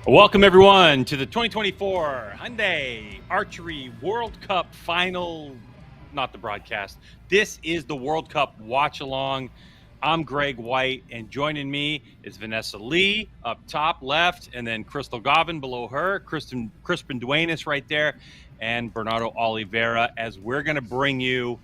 Welcome, everyone, to the 2024 Hyundai Archery World Cup final, not the broadcast. This is the World Cup Watchalong. I'm Greg White, and joining me is Vanessa Lee up top left, and then Crystal Govan below her, Crispin Duenas right there, and Bernardo Oliveira, as we're going to bring you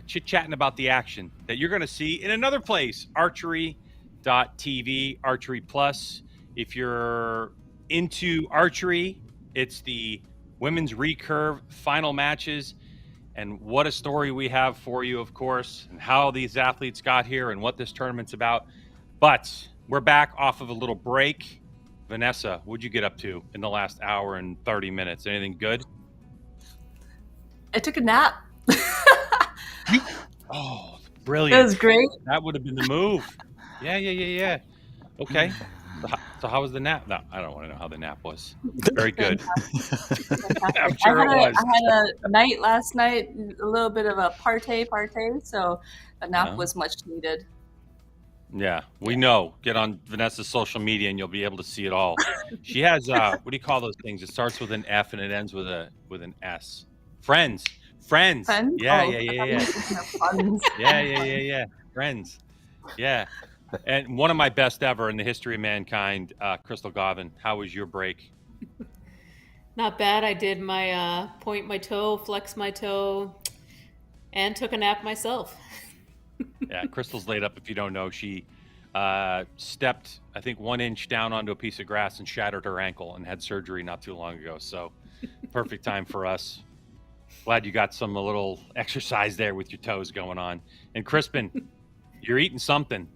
chit-chatting about the action that you're going to see in another place, Archery.tv, Archery Plus. If you're into archery, it's the women's recurve final matches. And what a story we have for you, of course, and how these athletes got here and what this tournament's about. But we're back off of a little break. Vanessa, what'd you get up to in the last hour and 30 minutes? Anything good? I took a nap. Oh, brilliant. It was great. That would have been the move. Yeah. Okay. So how was the nap? No, I don't want to know how the nap was. Very good. I'm sure it was. I had a night last night, a little bit of a party, so the nap was much needed. Yeah, we know. Get on Vanessa's social media and you'll be able to see it all. She has what do you call those things? It starts with an F and it ends with an S. Friends. Friends? Yeah. Funds. Yeah. Friends. Yeah. And one of my best ever in the history of mankind, Crystal Govan. How was your break? Not bad. I did my point my toe, flex my toe, and took a nap myself. Yeah, Crystal's laid up. If you don't know, she stepped, I think, 1 inch down onto a piece of grass and shattered her ankle and had surgery not too long ago. So perfect time for us. Glad you got a little exercise there with your toes going on. And Crispin, you're eating something.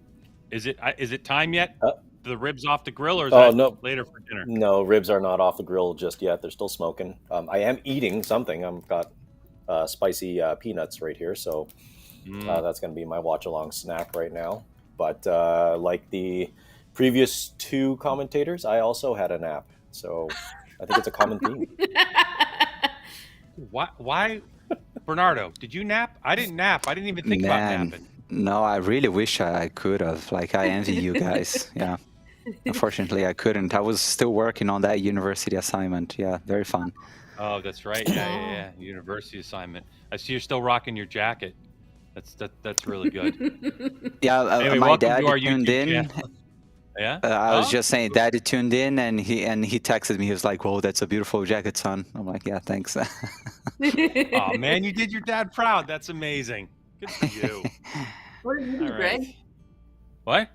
Is it time yet? The ribs off the grill, or is that later for dinner? No, ribs are not off the grill just yet. They're still smoking. I am eating something. I've got spicy peanuts right here, so that's going to be my watch-along snack right now. But like the previous two commentators, I also had a nap. So I think it's a common theme. Why? Bernardo, did you nap? I didn't nap. I didn't even think about napping. No, I really wish I could have. Like, I envy you guys. Yeah. Unfortunately, I couldn't. I was still working on that university assignment. Yeah, very fun. Oh, that's right. Yeah. University assignment. I see you're still rocking your jacket. That's really good. Yeah, anyway, my dad to our tuned YouTube in. channel. Yeah. I was just saying, Daddy tuned in, and he texted me. He was like, "Whoa, that's a beautiful jacket, son." I'm like, "Yeah, thanks." Oh man, you did your dad proud. That's amazing. Good for you. What did you do, Greg? What?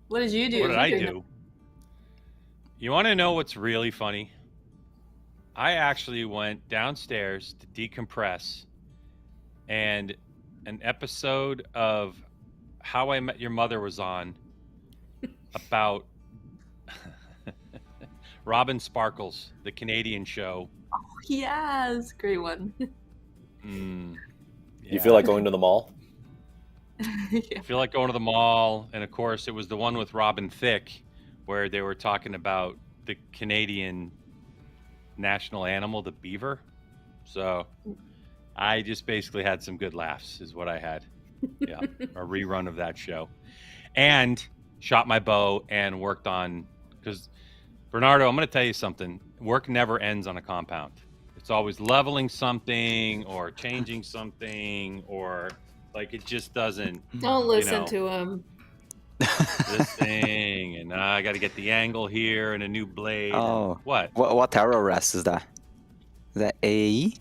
What did you do? What did I do? You want to know what's really funny? I actually went downstairs to decompress, and an episode of How I Met Your Mother was on about Robin Sparkles, the Canadian show. Oh, yes, great one. You feel like going to the mall? Yeah. I feel like going to the mall, and of course, it was the one with Robin Thicke, where they were talking about the Canadian national animal, the beaver. So I just basically had some good laughs, is what I had. Yeah, a rerun of that show, and shot my bow and worked on, because Bernardo, I'm going to tell you something. Work never ends on a compound. It's always leveling something or changing something, or like it just doesn't. Don't listen to him. This thing, and I got to get the angle here and a new blade. Oh, what arrow rest is that? Is that AE?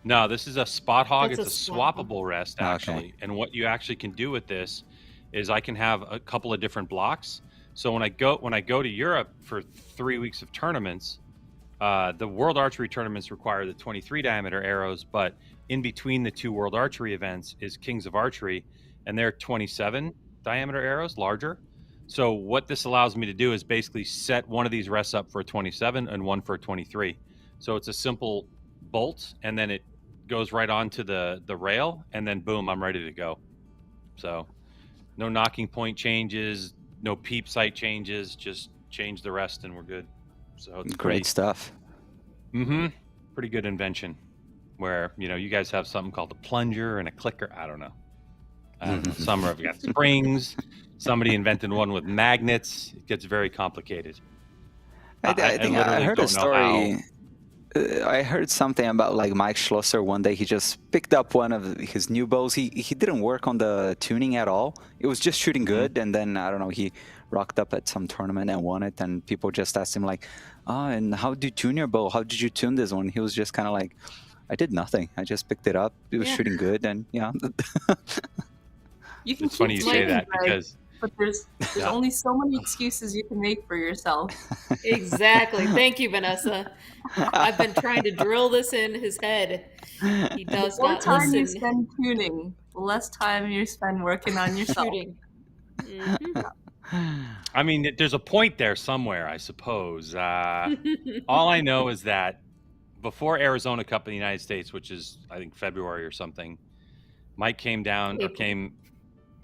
No, this is a spot hog. That's it's a a swappable rest, actually. Okay. And what you actually can do with this is I can have a couple of different blocks. So when I go to Europe for 3 weeks of tournaments, the World Archery tournaments require the 23 diameter arrows, but in between the two World Archery events is Kings of Archery, and they're 27 diameter arrows, larger. So what this allows me to do is basically set one of these rests up for a 27 and one for a 23. So it's a simple bolt, and then it goes right onto the rail, and then boom, I'm ready to go. So no knocking point changes, no peep sight changes, just change the rest and we're good. So it's Great stuff. Pretty good invention, where you guys have something called a plunger and a clicker. I don't know. Some have got springs. Somebody invented one with magnets. It gets very complicated. I think I literally heard a don't know how. story. I heard something about like Mike Schlosser one day. He just picked up one of his new bows. He didn't work on the tuning at all. It was just shooting good, and then I don't know. He rocked up at some tournament and won it. And people just asked him like, "Oh, and how did you tune your bow? How did you tune this one?" He was just kind of like, "I did nothing. I just picked it up. It was shooting good, and yeah." You can It's funny you keep say tuning, that Greg, because but there's only so many excuses you can make for yourself. Exactly. Thank you, Vanessa. I've been trying to drill this in his head. He does The more not time you listen. spend tuning, the less time you spend working on yourself. Shooting. Mhm. I mean, there's a point there somewhere, I suppose. All I know is that before Arizona Cup in the United States, which is I think February or something, Mike came down or came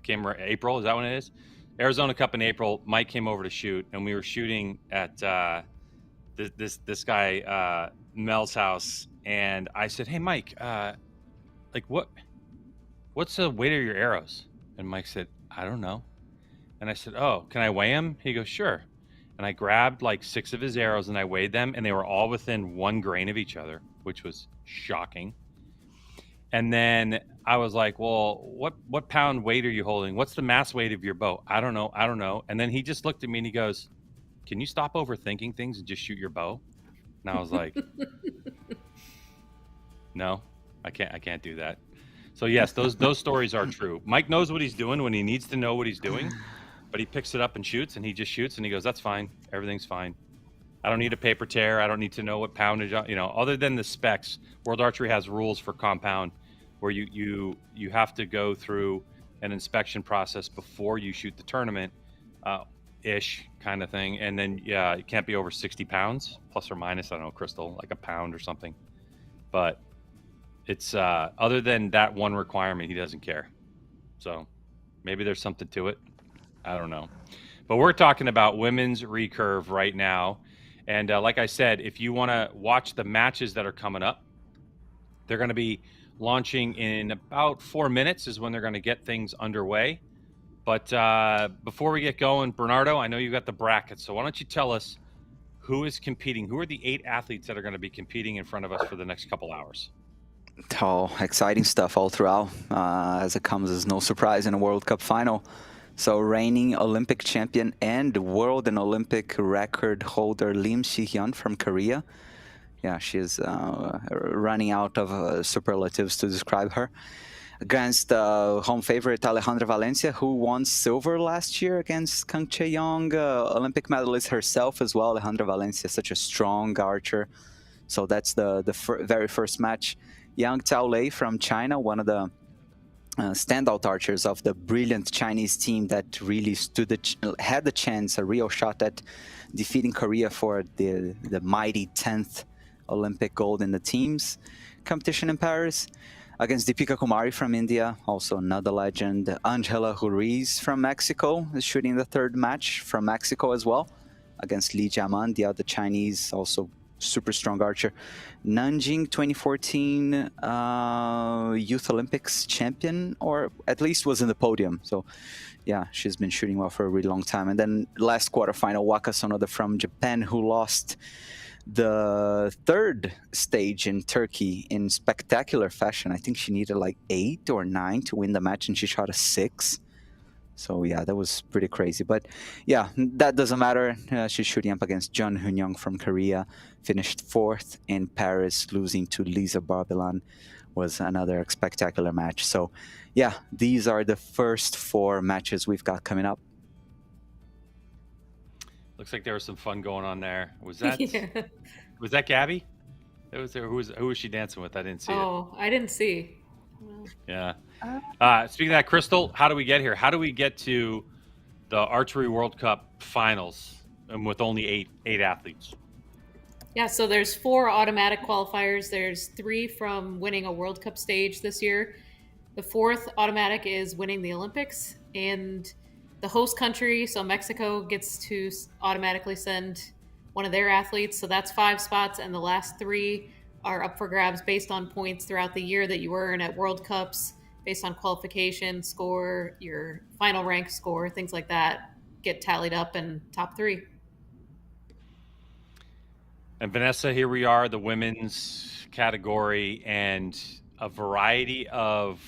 April. Is that when it is? Arizona Cup in April. Mike came over to shoot, and we were shooting at this guy Mel's house, and I said, "Hey, Mike, like what's the weight of your arrows?" And Mike said, "I don't know." And I said, "Oh, can I weigh him?" He goes, "Sure." And I grabbed like 6 of his arrows and I weighed them, and they were all within 1 grain of each other, which was shocking. And then I was like, "Well, what pound weight are you holding? What's the mass weight of your bow?" "I don't know." And then he just looked at me and he goes, "Can you stop overthinking things and just shoot your bow?" And I was like, "No, I can't do that." So yes, those stories are true. Mike knows what he's doing when he needs to know what he's doing, but he picks it up and shoots, and he just shoots and he goes, "That's fine. Everything's fine. I don't need a paper tear. I don't need to know what poundage, other than the specs. World Archery has rules for compound where you have to go through an inspection process before you shoot the tournament, ish kind of thing. And then, yeah, it can't be over 60 pounds, plus or minus, I don't know, Crystal, like a pound or something. But it's, other than that one requirement, he doesn't care. So maybe there's something to it. I don't know. But we're talking about women's recurve right now. And like I said, if you want to watch the matches that are coming up, they're going to be launching in about 4 minutes is when they're going to get things underway. But before we get going, Bernardo, I know you got the bracket. So why don't you tell us who is competing? Who are the 8 athletes that are going to be competing in front of us for the next couple hours? Oh, exciting stuff all throughout. As it comes as no surprise in a World Cup final. So reigning Olympic champion and world and Olympic record holder Lim Si-hyun from Korea. Yeah, she's running out of superlatives to describe her. Against home favorite Alejandra Valencia, who won silver last year against Kang Chae-young, Olympic medalist herself as well. Alejandra Valencia, such a strong archer. So that's the very first match. Yang Taolei from China, one of the standout archers of the brilliant Chinese team that really had the chance, a real shot at defeating Korea for the mighty 10th Olympic gold in the teams competition in Paris. Against Deepika Kumari from India, also another legend. Angela Ruiz from Mexico is shooting the 3rd match from Mexico as well. Against Li Jiaman, the other Chinese, also super strong archer. Nanjing 2014 Youth Olympics champion, or at least was in the podium. So yeah, she's been shooting well for a really long time. And then last quarterfinal, Waka Sonoda from Japan, who lost the 3rd stage in Turkey in spectacular fashion. I think she needed like 8 or 9 to win the match, and she shot a 6. So yeah, that was pretty crazy. But yeah, that doesn't matter. She's shooting up against Jeon Hyun from Korea. Finished 4th in Paris, losing to Lisa Barbilan. Was another spectacular match. So yeah, these are the first 4 matches we've got coming up. Looks like there was some fun going on there. Was that Yeah. was that Gabby? It was there. Who was she dancing with? I didn't see it. Oh, I didn't see. Yeah. Speaking of that, Crystal, how do we get here? How do we get to the Archery World Cup finals and with only eight athletes? Yeah, so there's 4 automatic qualifiers. There's 3 from winning a World Cup stage this year. The 4th automatic is winning the Olympics, and the host country, so Mexico, gets to automatically send one of their athletes. So that's 5 spots, and the last 3 are up for grabs based on points throughout the year that you earn at World Cups, based on qualification score, your final rank score, things like that get tallied up, and top 3. And Vanessa, here we are, the women's category, and a variety of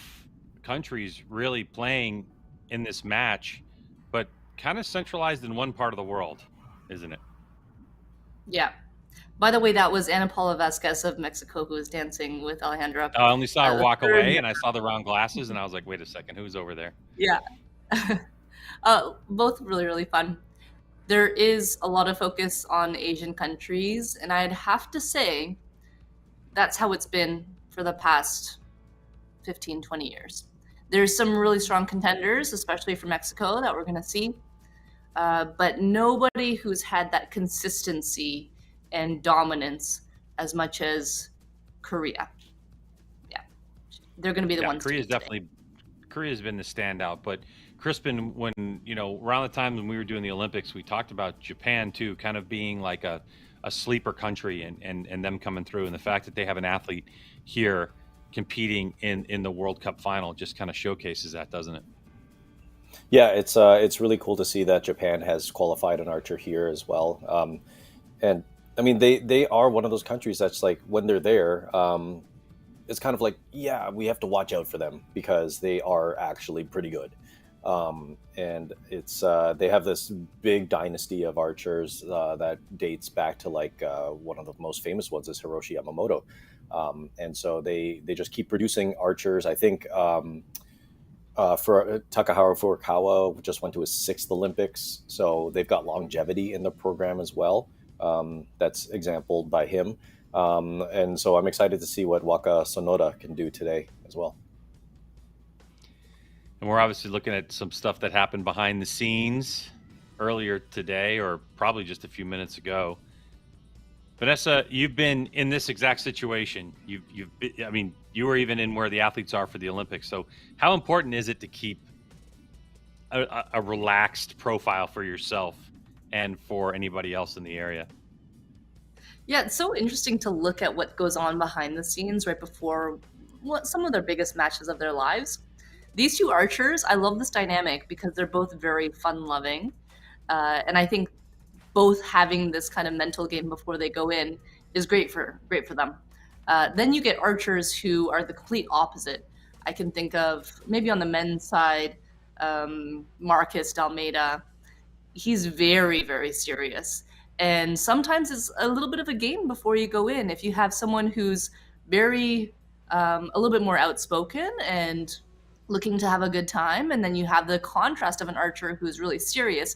countries really playing in this match, but kind of centralized in one part of the world, isn't it? Yeah. By the way, that was Ana Paula Vasquez of Mexico who was dancing with Alejandra. I only saw her walk Third- away, and I saw the round glasses, and I was like, wait a second, who's over there? Yeah. Both really, really fun. There is a lot of focus on Asian countries, and I'd have to say that's how it's been for the past 15, 20 years. There's some really strong contenders, especially for Mexico, that we're going to see. But nobody who's had that consistency and dominance as much as Korea. Yeah. They're going to be the ones. Korea's been the standout, but Crispin, when around the time when we were doing the Olympics, we talked about Japan too, kind of being like a sleeper country, and them coming through, and the fact that they have an athlete here competing in the World Cup final just kind of showcases that, doesn't it? Yeah, it's really cool to see that Japan has qualified an archer here as well. And I mean, they are one of those countries that's like, when they're there, it's kind of like, yeah, we have to watch out for them because they are actually pretty good. And it's they have this big dynasty of archers that dates back to like one of the most famous ones is Hiroshi Yamamoto. And so they just keep producing archers. I think for Takahara Furukawa just went to his 6th Olympics, so they've got longevity in the program as well. That's exampled by him. And so I'm excited to see what Waka Sonoda can do today as well. And we're obviously looking at some stuff that happened behind the scenes earlier today, or probably just a few minutes ago. Vanessa, you've been in this exact situation. You were even in where the athletes are for the Olympics. So how important is it to keep a relaxed profile for yourself and for anybody else in the area? Yeah, it's so interesting to look at what goes on behind the scenes right before some of their biggest matches of their lives. These two archers, I love this dynamic because they're both very fun-loving. And I think both having this kind of mental game before they go in is great for them. Then you get archers who are the complete opposite. I can think of maybe on the men's side, Marcus D'Almeida. He's very, very serious. And sometimes it's a little bit of a game before you go in. If you have someone who's very, a little bit more outspoken and looking to have a good time, and then you have the contrast of an archer who's really serious,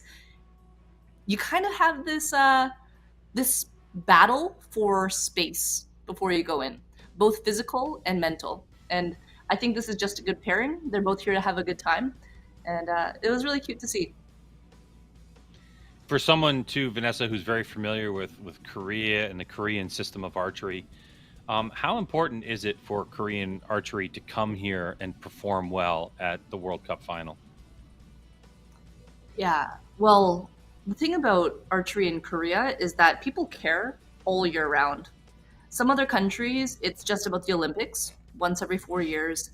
you kind of have this battle for space before you go in, both physical and mental. And I think this is just a good pairing. They're both here to have a good time, and it was really cute to see. For someone too, Vanessa, who's very familiar with Korea and the Korean system of archery, how important is it for Korean archery to come here and perform well at the World Cup final? Yeah, well, the thing about archery in Korea is that people care all year round. Some other countries, it's just about the Olympics, once every 4 years.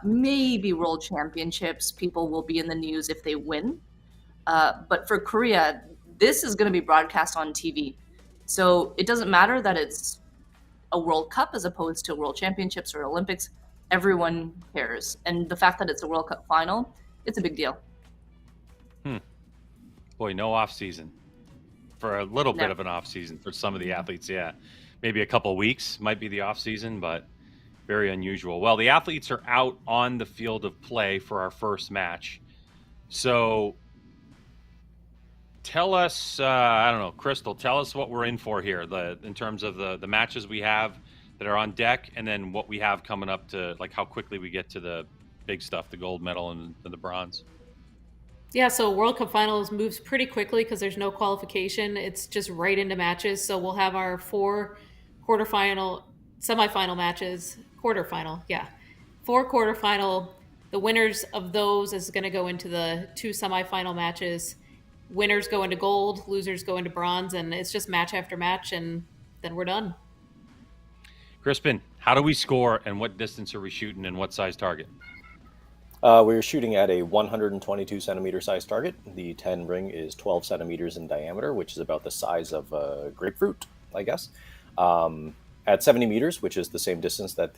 Maybe world championships, people will be in the news if they win. But for Korea, this is going to be broadcast on TV. So it doesn't matter that it's a World Cup as opposed to World Championships or Olympics. Everyone cares. And the fact that it's a World Cup final, it's a big deal. Boy, no off season. For a little bit of an off season for some of the athletes, yeah. Maybe a couple of weeks might be the off season, but very unusual. Well, the athletes are out on the field of play for our first match. So tell us, I don't know, Crystal, tell us what we're in for here, in terms of the matches we have that are on deck, and then what we have coming up to, like, how quickly we get to the big stuff, the gold medal and the bronze. Yeah, so World Cup Finals moves pretty quickly because there's no qualification. It's just right into matches. So we'll have our 4 quarterfinal, semifinal matches, quarterfinal, yeah. 4 quarterfinal. The winners of those is going to go into the 2 semifinal matches. Winners go into gold, losers go into bronze, and it's just match after match, and then we're done. Crispin, how do we score, and what distance are we shooting, and what size target? We're shooting at a 122 centimeter size target. The 10 ring is 12 centimeters in diameter, which is about the size of a grapefruit. I guess. At 70 meters, which is the same distance that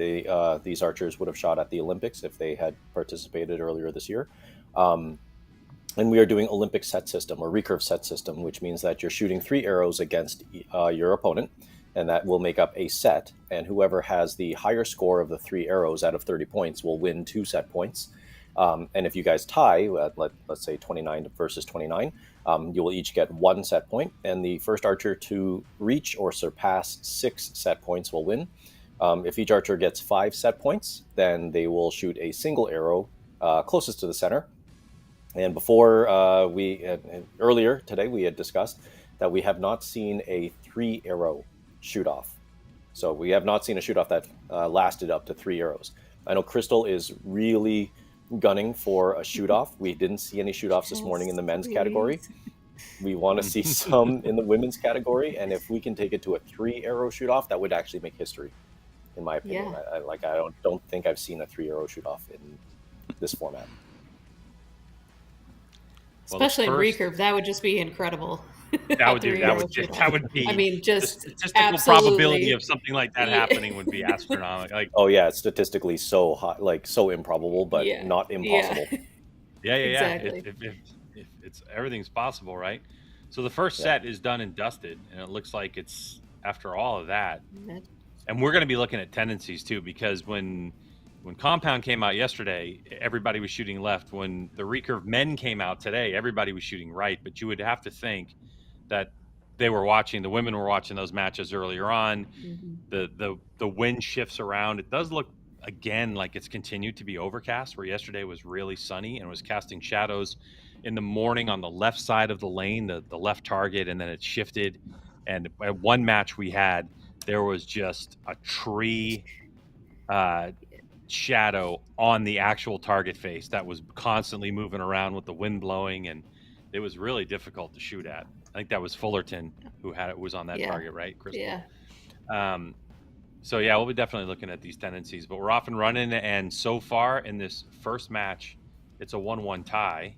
these archers would have shot at the Olympics if they had participated earlier this year. And we are doing Olympic set system or recurve set system, which means that you're shooting 3 arrows against your opponent, and that will make up a set. And whoever has the higher score of the 3 arrows out of 30 points will win 2 set points. And if you guys tie, let's say 29 versus 29, you will each get 1 set point, and the first archer to reach or surpass 6 set points will win. If each archer gets 5 set points, then they will shoot a single arrow closest to the center. And before earlier today, we had discussed that we have not seen a 3 arrow shoot off. So we have not seen a shoot off that lasted up to 3 arrows. I know Crystal is really gunning for a shoot off. We didn't see any shoot offs this morning in the men's category. We want to see some in the women's category, and if we can take it to a 3 arrow shoot off, that would actually make history, in my opinion. Yeah. I don't think I've seen a 3 arrow shoot off in this format. Especially in recurve, that would just be incredible. That would be. I mean, just the statistical probability of something like that happening would be astronomical. Like, oh yeah, it's statistically so high, like so improbable, but not impossible. Yeah. Exactly. If it's everything's possible, right? So the first set is done and dusted, and it looks like it's after all of that. And we're going to be looking at tendencies too, because when Compound came out yesterday, everybody was shooting left. When the recurve men came out today, everybody was shooting right. But you would have to think that the women were watching those matches earlier on. Mm-hmm. The wind shifts around. It does look again like it's continued to be overcast, where yesterday was really sunny and was casting shadows in the morning on the left side of the lane, the left target, and then it shifted. And at one match we had, there was just a tree shadow on the actual target face that was constantly moving around with the wind blowing, and it was really difficult to shoot at. I think that was Fullerton who was on that target, right, Crystal? Yeah. So yeah, we'll be definitely looking at these tendencies, but we're off and running, and so far in this first match, it's a 1-1 tie,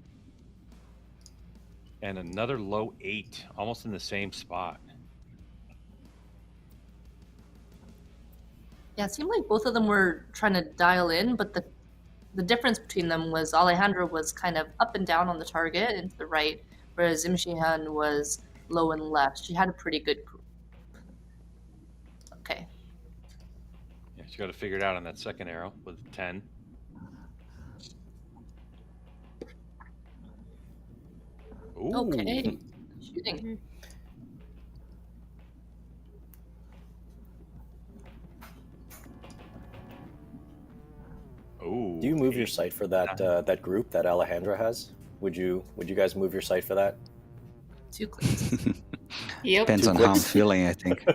and another low 8, almost in the same spot. Yeah, it seemed like both of them were trying to dial in, but the difference between them was Alejandra was kind of up and down on the target and to the right, whereas Imshihan was low and left. She had a pretty good group. Okay. Yeah, she got to figure it out on that second arrow with 10. Ooh. Okay. Shooting. Ooh, do you move your sight for that that group that Alejandra has? Would you guys move your sight for that? Too close. Yep. Depends on how I'm feeling, I think.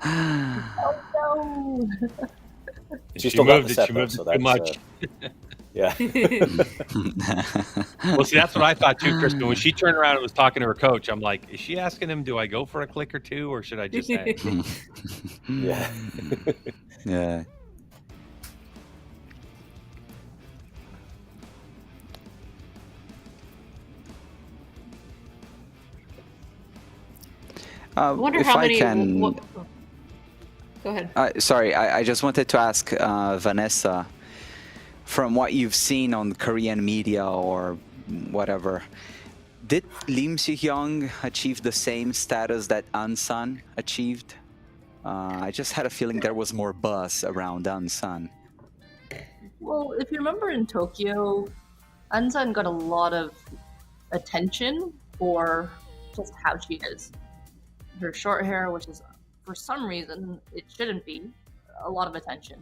Oh no! She still got the set, she moved so too that's much. yeah. Well, see, that's what I thought too, Kristen. When she turned around and was talking to her coach, I'm like, is she asking him, do I go for a click or two, or should I just say? Yeah. Yeah. I wonder if how I many. can... Go ahead. Sorry, I just wanted to ask Vanessa, from what you've seen on Korean media or whatever, did Lim Si-hyung achieve the same status that An-san achieved? I just had a feeling there was more buzz around An-san. Well, if you remember in Tokyo, An-san got a lot of attention for just how she is. Her short hair, which is, for some reason, it shouldn't be, a lot of attention.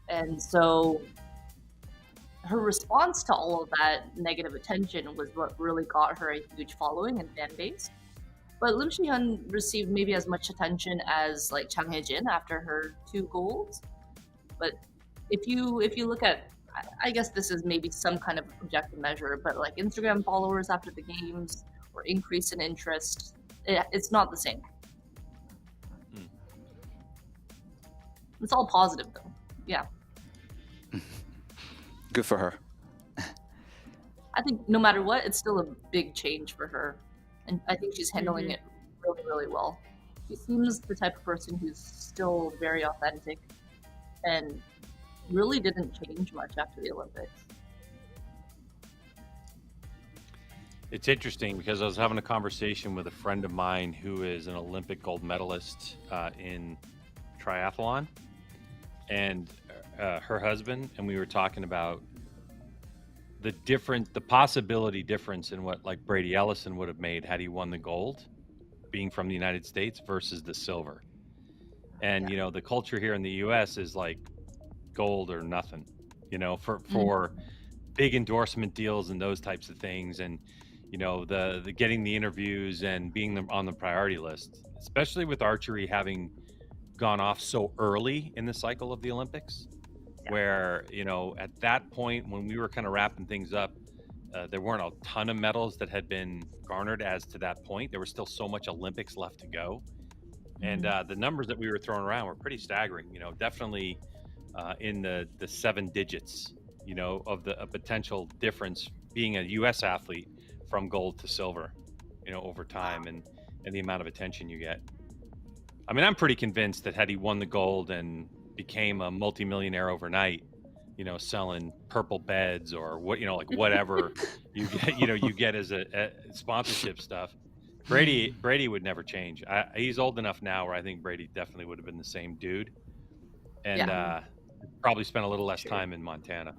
And so her response to all of that negative attention was what really got her a huge following and fan base. But Lim Si-hyun received maybe as much attention as like Chang Hae-jin after her 2 golds. But if you look at, I guess this is maybe some kind of objective measure, but like Instagram followers after the games or increase in interest, it's not the same. It's all positive though. Yeah. Good for her. I think no matter what, it's still a big change for her. And I think she's handling it really, really well. He seems the type of person who's still very authentic and really didn't change much after the Olympics. It's interesting because I was having a conversation with a friend of mine who is an Olympic gold medalist in triathlon, and her husband, and we were talking about the possibility difference in what like Brady Ellison would have made had he won the gold, being from the United States versus the silver. And the culture here in the U.S. is like gold or nothing, for big endorsement deals and those types of things, and the getting the interviews and being on the priority list, especially with archery having gone off so early in the cycle of the Olympics, where at that point when we were kind of wrapping things up, there weren't a ton of medals that had been garnered as to that point. There was still so much Olympics left to go, and the numbers that we were throwing around were pretty staggering. Definitely in the 7 digits, of a potential difference being a U.S. athlete from gold to silver, over time, and the amount of attention you get. I mean, I'm pretty convinced that had he won the gold and became a multimillionaire overnight, selling purple beds or what, like whatever you get as a sponsorship stuff, Brady would never change. He's old enough now where I think Brady definitely would have been the same dude, and probably spent a little less time in Montana,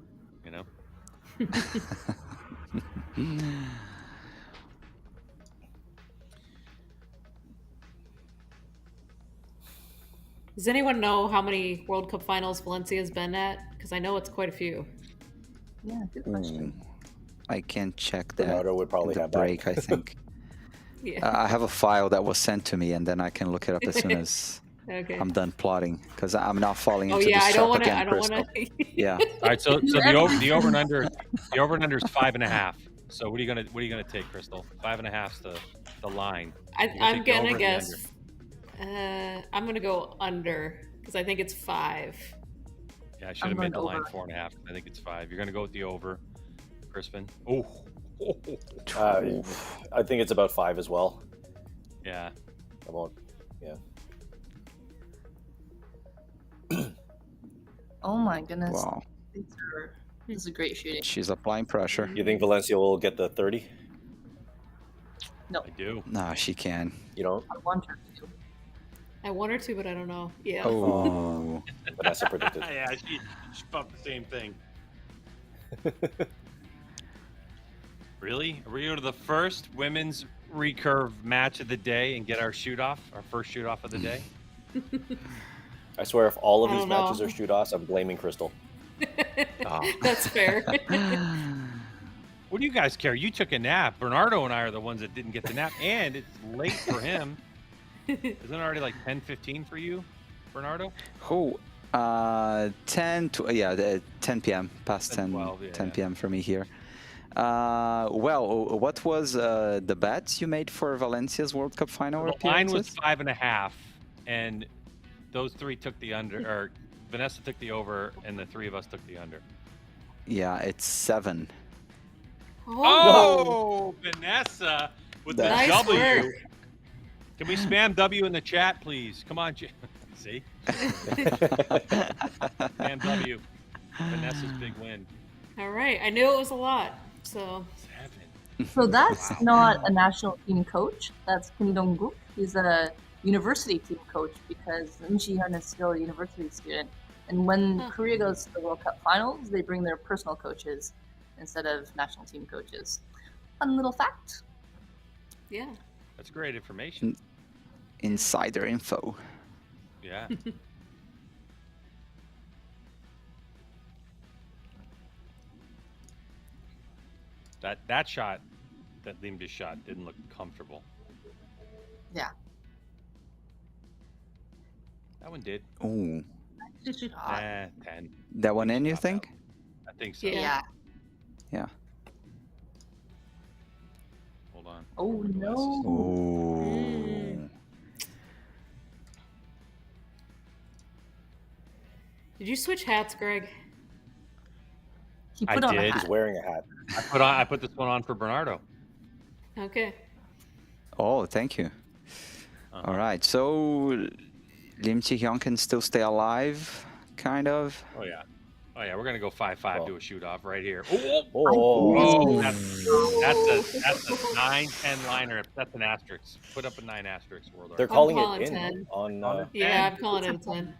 Does anyone know how many World Cup finals Valencia's been at? Because I know it's quite a few. Yeah, good question. I can check that. Bernardo would probably in the have break, that. I think. Yeah. I have a file that was sent to me, and then I can look it up as soon as Okay. I'm done plotting, because I'm not falling into I this don't trap want to. again, I don't Crystal. want to. Yeah. All right, so the over and under is 5.5. So what are you gonna take, Crystal? 5.5's the line. I'm gonna guess. I'm gonna go under because I think it's 5. Yeah, I should have made the line 4.5. I think it's 5. You're gonna go with the over, Crispin. Oh. I think it's about 5 as well. Yeah. I won't. Yeah. Oh my goodness. Wow. This is a great shooting. She's applying pressure. You think Valencia will get the 30? No. I do. No, she can. You don't? I want her to. I want her to, but I don't know. Yeah. Oh. Vanessa predicted. Yeah, she thought the same thing. Really? Are we going to the first women's recurve match of the day and get our first shoot off of the day? I swear, if all of I these don't know. matches are shoot-offs, I'm blaming Crystal. That's fair. What do you guys care? You took a nap. Bernardo and I are the ones that didn't get the nap, and it's late for him. Isn't it already like 10:15 for you, Bernardo? Oh, 10 p.m. past 10, 12, yeah. 10 p.m. for me here. Well, what was the bet you made for Valencia's World Cup final The line was appearances? 5.5, and those three took the under, or Vanessa took the over, and the three of us took the under. Yeah, it's 7. Oh, Vanessa with the Nice W. work. Can we spam W in the chat, please? Come on, see? Spam W. Vanessa's big win. All right. I knew it was a lot. So 7. So that's not a national team coach. That's Kim Dong-guk. He's a university team coach because Jeon is still a university student. And when Korea goes to the World Cup finals, they bring their personal coaches instead of national team coaches. Fun little fact. yeah. That's great information. Insider info. Yeah. That shot that Liam just shot didn't look comfortable. Yeah. That one did. Ooh, 10. 10. that one in, you think? I think so. Yeah. Yeah. Hold on. Oh no. Ooh. Did you switch hats, Greg? He I put on did. a He's hat. wearing a hat. I put this one on for Bernardo. Okay. Oh, thank you. All right, so Lim Chi-hyun can still stay alive, kind of. Oh yeah. Oh yeah, we're gonna go 5-5 Oh. to a shoot off right here. Oh, That's a 9-10 liner. That's an asterisk. Put up a 9 asterisk, World they're Archery. calling calling it in 10. on. Yeah, I'm calling it a 10.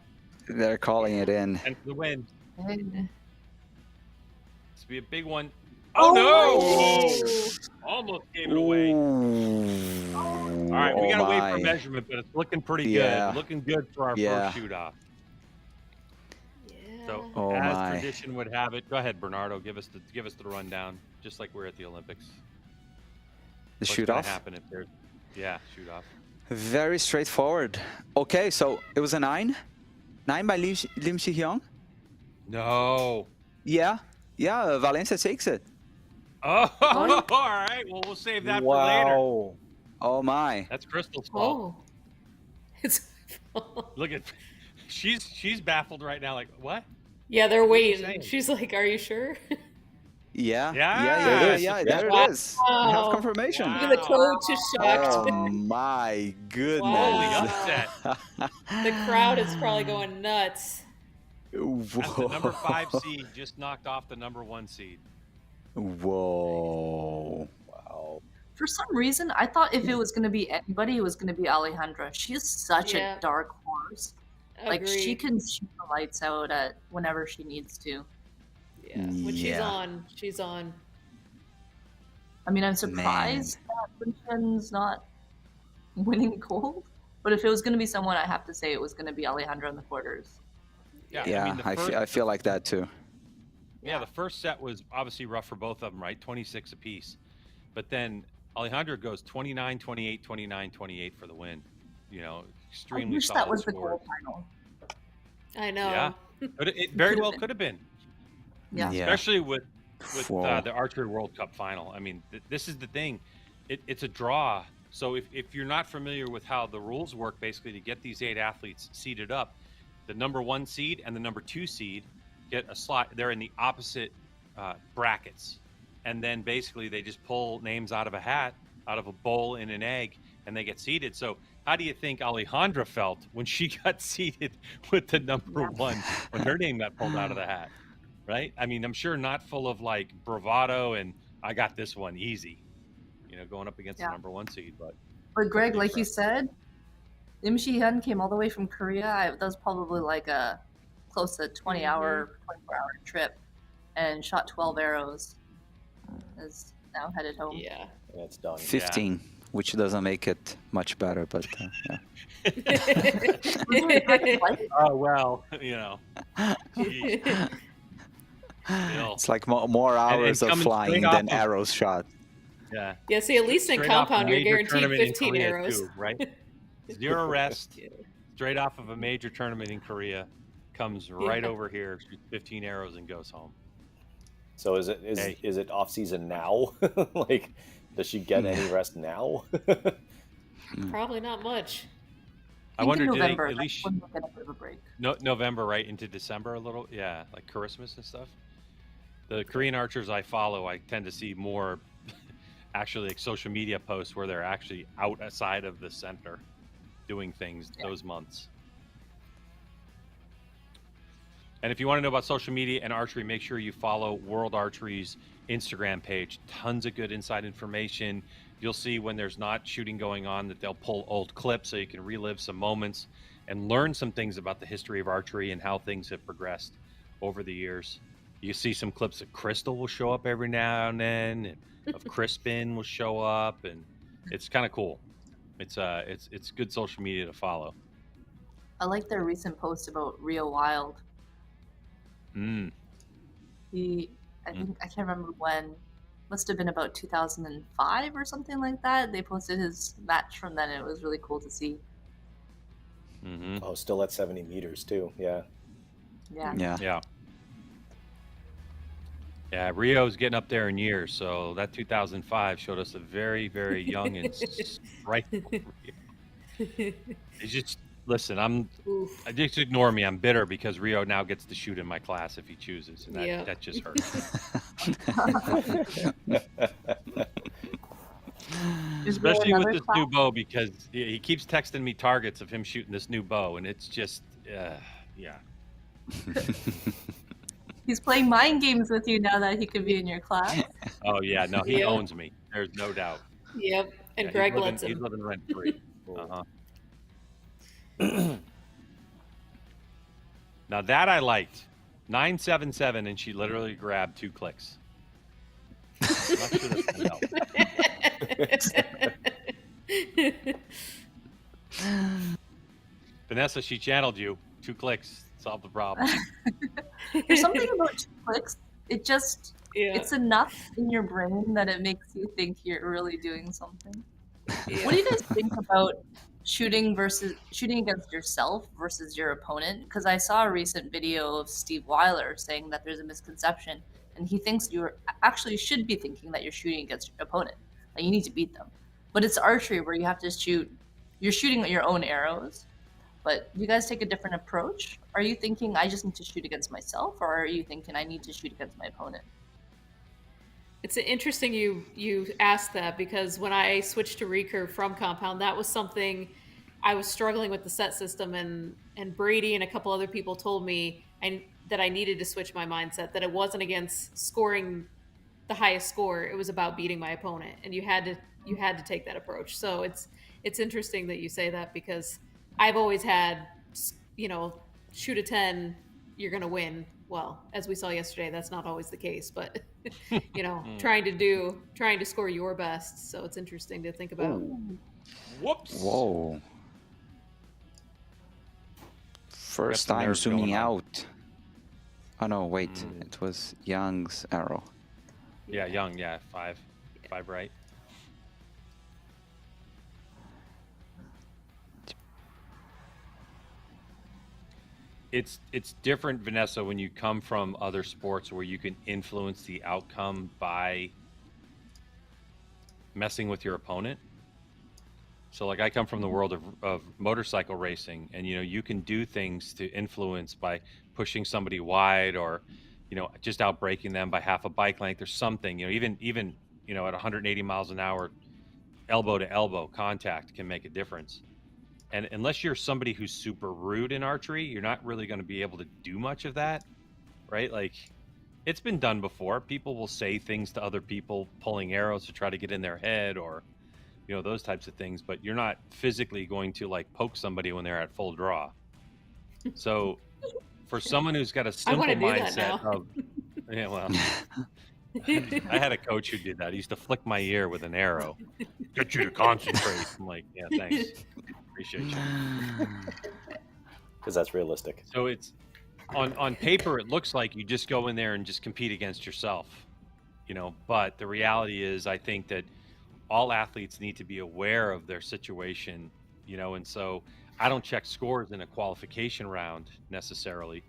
They're calling it in. And for the win. Okay. This will be a big one. Oh, no! Almost gave it away. Ooh. All right, we gotta wait for my. measurement, but it's looking pretty Yeah. good. Looking good for our Yeah. first shoot off. Yeah. So Oh as my. tradition would have it, go ahead, Bernardo. Give us the rundown, just like we're at the Olympics. The What's shoot gonna off? happen if there's shoot off. Very straightforward. Okay, so it was a 9? 9 by Lim Chi-hyun? No. Yeah. Yeah, Valencia takes it. Oh, all right. Well, we'll save that for later. Wow. Oh my. That's Crystal's fault. Oh. It's Look at, she's baffled right now. Like what? Yeah, they're you waiting. saying? She's like, "Are you sure?" Yeah. Yeah, Yeah. there There Wow. it is. We have Wow. confirmation. Look at the coach is shocked. Oh my goodness. Holy Wow. upset. The crowd is probably going nuts. That's the number 5 seed just knocked off the number 1 seed. Whoa. Wow. For some reason, I thought if it was going to be anybody, it was going to be Alejandra. She is such Yeah. a dark horse. Like she Agreed. can shoot the lights out at whenever she needs to. Yeah. When she's Yeah. on, she's on. I mean, I'm surprised that Winston's not winning gold. But if it was going to be someone, I have to say it was going to be Alejandra in the quarters. Yeah, Yeah, I mean, I feel like that too. the first set was obviously rough for both of them, right? 26 apiece. But then Alejandra goes 29, 28, 29, 28 for the win. You know, I extremely wish solid that was the score. gold final. I know. Yeah. It very Could've well been. could have been, Yeah. Yeah. especially with Whoa. the Archery World Cup final. I mean, this is the thing. It's a draw. So if you're not familiar with how the rules work, basically to get these 8 athletes seeded up, the number 1 seed and the number 2 seed get a slot. They're in the opposite brackets. And then basically they just pull names out of a hat, out of a bowl in an egg, and they get seeded. So how do you think Alejandra felt when she got seeded with the number 1 when her name got pulled out of the hat? Right? I mean, I'm sure not full of like bravado and I got this one easy, you know, going up against the Yeah. number 1 seed. But Greg, like you said, Lim Chi-hyun came all the way from Korea. That was probably like a close to 24-hour trip, and shot 12 arrows. Is now headed home. Yeah. And it's done. 15, which doesn't make it much better, but yeah. oh well, you know. Geez. Still. It's like more hours of coming flying straight off than of- arrows shot. Yeah. Yeah, see, at least in Straight off a compound, you're major guaranteed tournament in 15 Korea, arrows. too, right? 0 rest. Straight off of a major tournament in Korea, comes right Yeah. over here, shoots 15 arrows and goes home. So is it off season now? Like, does she get any rest now? Probably not much. I wonder, in do November, they at least that's when we'll get a bit of a break. November right into December a little? Yeah, like Christmas and stuff. The Korean archers I follow, I tend to see more actually like social media posts where they're actually outside of the center doing things those months. And if you want to know about social media and archery, make sure you follow World Archery's Instagram page. Tons of good inside information. You'll see when there's not shooting going on that they'll pull old clips so you can relive some moments and learn some things about the history of archery and how things have progressed over the years. You see some clips of Crystal will show up every now and then, and of Crispin will show up, and it's kind of cool. It's good social media to follow. I like their recent post about Rio Wild. Mm. I think I can't remember when. Must have been about 2005 or something like that. They posted his match from then. And it was really cool to see. Mm-hmm. Oh, still at 70 meters too. Yeah. Yeah. Yeah. Yeah, Rio's getting up there in years, so that 2005 showed us a very, very young and sprightful Rio. It's just listen. Oof. Just ignore me. I'm bitter because Rio now gets to shoot in my class if he chooses, and that just hurts. Is there Especially with another this class? new bow, because he keeps texting me targets of him shooting this new bow, and it's just, yeah. He's playing mind games with you now that he could be in your class. Oh yeah, no, he Yep. owns me. There's no doubt. Yep. And Yeah, Greg he's lets living, him. he's living rent free. Uh-huh. Now that I liked. 977, and she literally grabbed 2 clicks. I'm not sure that's gonna help. Vanessa, she channeled you. 2 clicks. Solve the problem. There's something about 2 clicks. It just Yeah. it's enough in your brain that it makes you think you're really doing something. Yeah. What do you guys think about shooting against yourself versus your opponent? Because I saw a recent video of Steve Weiler saying that there's a misconception, and he thinks you actually should be thinking that you're shooting against your opponent, like you need to beat them. But it's archery where you have to shoot. You're shooting your own arrows. But you guys take a different approach. Are you thinking I just need to shoot against myself, or are you thinking I need to shoot against my opponent? It's interesting you asked that, because when I switched to Recurve from Compound, that was something I was struggling with the set system, and Brady and a couple other people told me that I needed to switch my mindset, that it wasn't against scoring the highest score, it was about beating my opponent, and you had to take that approach. So it's interesting that you say that, because I've always had, shoot a 10, you're going to win. Well, as we saw yesterday, that's not always the case, but trying to score your best. So it's interesting to think about. Ooh. Whoops. Whoa. First some time nerves going zooming on. out. Oh no, wait. It was Young's arrow. Yeah, Young. Yeah, 5 right. It's different, Vanessa, when you come from other sports where you can influence the outcome by messing with your opponent. So like I come from the world of motorcycle racing, and you can do things to influence by pushing somebody wide, or just outbraking them by half a bike length or something. Even at 180 miles an hour, elbow to elbow contact can make a difference. And unless you're somebody who's super rude in archery, you're not really going to be able to do much of that, right? Like, it's been done before. People will say things to other people, pulling arrows to try to get in their head, or those types of things, but you're not physically going to like poke somebody when they're at full draw. So for someone who's got a simple mindset of, yeah, well, I had a coach who did that. He used to flick my ear with an arrow, get you to concentrate. I'm like, yeah, thanks. Appreciate you. Because that's realistic. So it's on paper, it looks like you just go in there and just compete against yourself, but the reality is, I think that all athletes need to be aware of their situation, and so I don't check scores in a qualification round necessarily,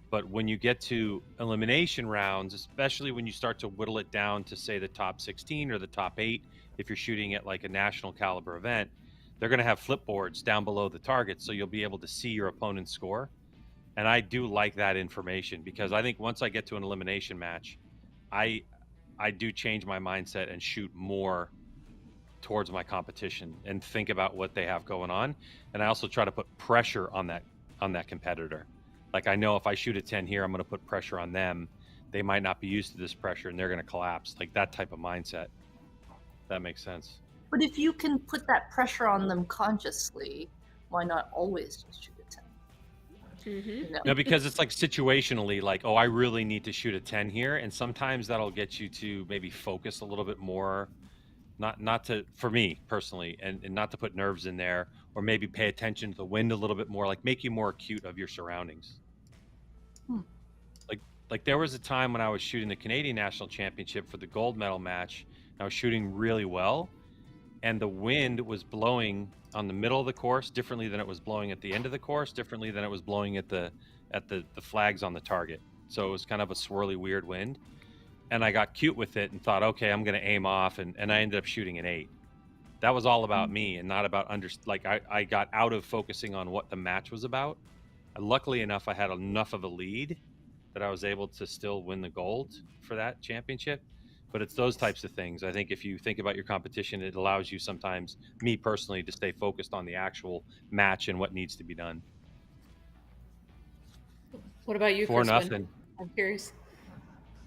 but when you get to elimination rounds, especially when you start to whittle it down to say the top 16 or the top 8, if you're shooting at like a national caliber event, they're going to have flipboards down below the target, so you'll be able to see your opponent's score. And I do like that information, because I think once I get to an elimination match, I do change my mindset and shoot more towards my competition and think about what they have going on. And I also try to put pressure on that competitor. Like, I know if I shoot a 10 here, I'm going to put pressure on them. They might not be used to this pressure, and they're going to collapse. Like, that type of mindset. That makes sense. But if you can put that pressure on them consciously, why not always just shoot a 10? Mm-hmm. No, because it's like situationally, like, oh, I really need to shoot a 10 here, and sometimes that'll get you to maybe focus a little bit more, not to, for me personally, and not to put nerves in there, or maybe pay attention to the wind a little bit more, like make you more acute of your surroundings. Like there was a time when I was shooting the Canadian National Championship for the gold medal match, and I was shooting really well, and the wind was blowing on the middle of the course differently than it was blowing at the end of the course, differently than it was blowing at the flags on the target. So it was kind of a swirly, weird wind. And I got cute with it and thought, okay, I'm going to aim off, and I ended up shooting an 8. That was all about me and not about I got out of focusing on what the match was about. And luckily enough, I had enough of a lead that I was able to still win the gold for that championship. But it's those types of things. I think if you think about your competition, it allows you sometimes, me personally, to stay focused on the actual match and what needs to be done. What about you, 4-0. I'm curious.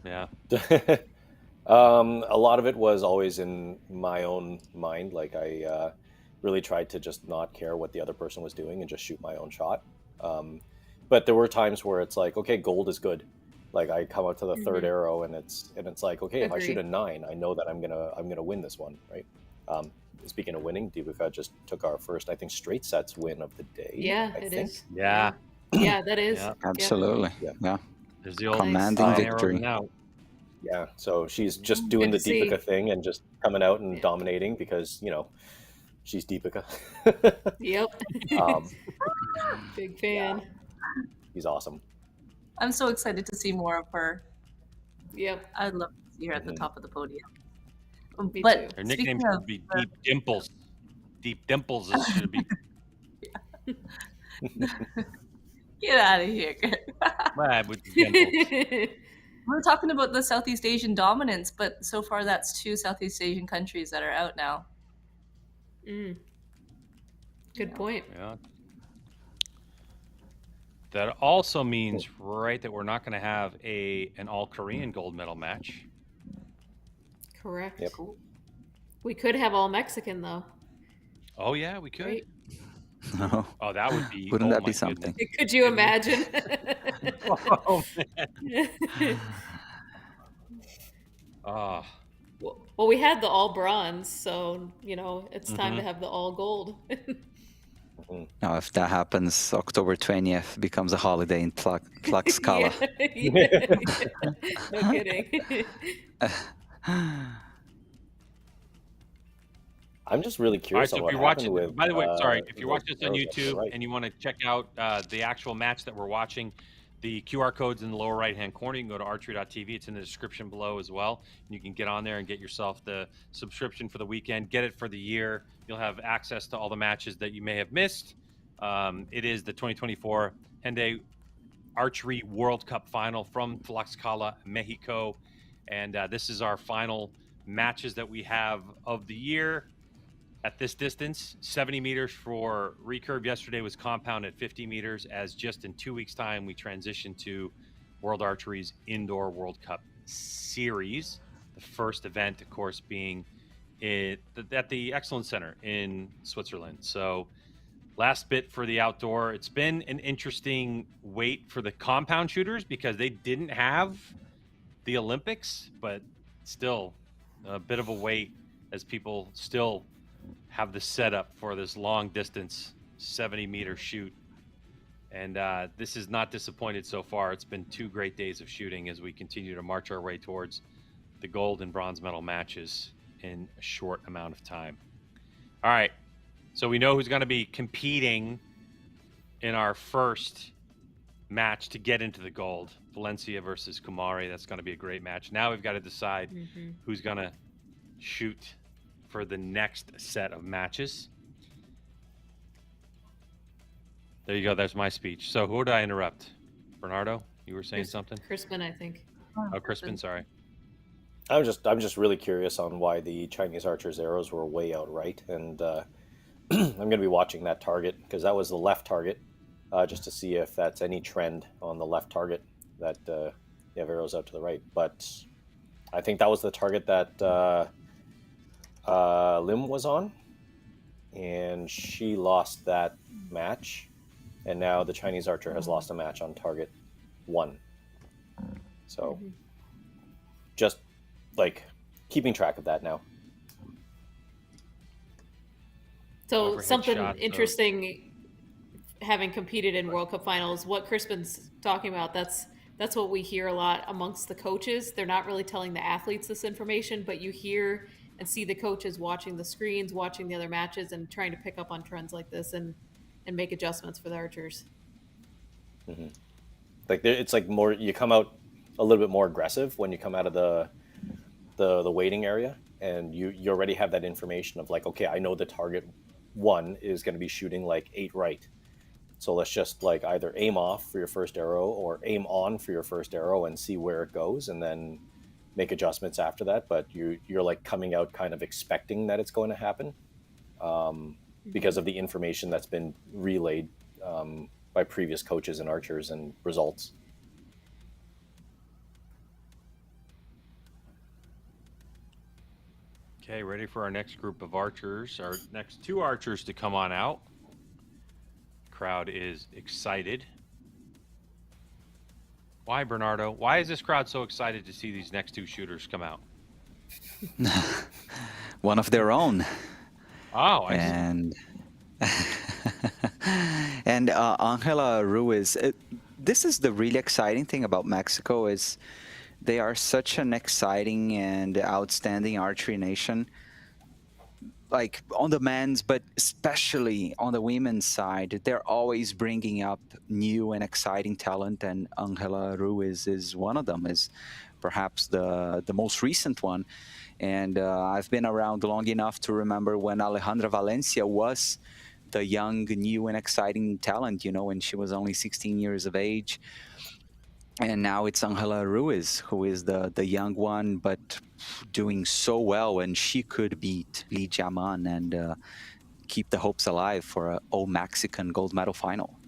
Yeah. A lot of it was always in my own mind. Like I really tried to just not care what the other person was doing and just shoot my own shot. But there were times where it's like, okay, gold is good. Like I come out to the third arrow and it's like, okay, if I shoot a 9, I know that I'm gonna win this one, right? Speaking of winning, Deepika just took our first, I think, straight sets win of the day. Yeah, I it think. is. Yeah. Yeah, that is. Yeah. Absolutely. Yeah. There's the old Commanding arrow victory. now. Yeah, so she's just doing the Good to see. Deepika thing and just coming out and dominating because, you know, she's Deepika. Yep. Big fan. He's awesome. I'm so excited to see more of her. Yep. I'd love to see her at the top of the podium. Me But too. Her nickname speaking should of be Deep Dimples. Deep Dimples is, should be. get out of here. With the dimples. We're talking about the Southeast Asian dominance, but so far that's 2 Southeast Asian countries that are out now. Good point. Yeah. That also means, right, that we're not going to have an all-Korean gold medal match. Correct. Yep. We could have all Mexican though. Oh yeah, we could. Right? No. Oh, that would be. Wouldn't oh that be my something? goodness. Could you imagine? Oh man. Oh. Well, we had the all bronze, so you know it's time to have the all gold. Now, if that happens, October 20th becomes a holiday in Tlaxcala. No kidding. I'm just really All right, curious so on if what you're happened watching, with. by the way, sorry, if you're those watching this on arrows left to YouTube right. and you want to check out the actual match that we're watching, the QR code's in the lower right-hand corner. You can go to archery.tv. It's in the description below as well. And you can get on there and get yourself the subscription for the weekend. Get it for the year. You'll have access to all the matches that you may have missed. It is the 2024 Hyundai Archery World Cup Final from Tlaxcala, Mexico. And this is our final matches that we have of the year. At this distance, 70 meters for recurve. Yesterday was compound at 50 meters, as just in 2 weeks' time, we transition to World Archery's Indoor World Cup Series. The first event, of course, being at the Excellence Center in Switzerland. So last bit for the outdoor. It's been an interesting wait for the compound shooters because they didn't have the Olympics, but still a bit of a wait as people still have the setup for this long distance 70-meter shoot. And this is not disappointed so far. It's been 2 great days of shooting as we continue to march our way towards the gold and bronze medal matches in a short amount of time. All right, so we know who's going to be competing in our first match to get into the gold. Valencia versus Kumari. That's going to be a great match. Now we've got to decide who's going to shoot for the next set of matches. There you go. That's my speech. So who did I interrupt? Bernardo, you were saying something? Crispin, I think. Oh, Crispin, sorry. I'm just really curious on why the Chinese archers' arrows were way out right, and I'm going to be watching that target because that was the left target, just to see if that's any trend on the left target that you have arrows out to the right. But I think that was the target that Lim was on, and she lost that match, and now the Chinese archer has lost a match on target 1. So just like keeping track of that now. So Overhead something shot, interesting, having competed in World Cup finals, what Crispin's talking about, that's what we hear a lot amongst the coaches. They're not really telling the athletes this information, but you hear and see the coaches watching the screens, watching the other matches, and trying to pick up on trends like this and make adjustments for the archers. Like it's like more, you come out a little bit more aggressive when you come out of the waiting area, and you already have that information of like, okay, I know the target 1 is going to be shooting like 8 right. So let's just like either aim off for your first arrow or aim on for your first arrow and see where it goes, and then make adjustments after that, but you're like coming out kind of expecting that it's going to happen because of the information that's been relayed by previous coaches and archers and results. Okay, ready for our next group of archers, our next 2 archers to come on out. Crowd is excited. Why, Bernardo? Why is this crowd so excited to see these next 2 shooters come out? One of their own. Oh, I see. And and Angela Ruiz. This is the really exciting thing about Mexico is they are such an exciting and outstanding archery nation. Like on the men's, but especially on the women's side, they're always bringing up new and exciting talent, and Angela Ruiz is one of them. Is perhaps the most recent one. And I've been around long enough to remember when Alejandra Valencia was the young, new, and exciting talent, when she was only 16 years of age. And now it's Angela Ruiz, who is the young one, but doing so well. And she could beat Li Jiaman and keep the hopes alive for an all-Mexican gold medal final.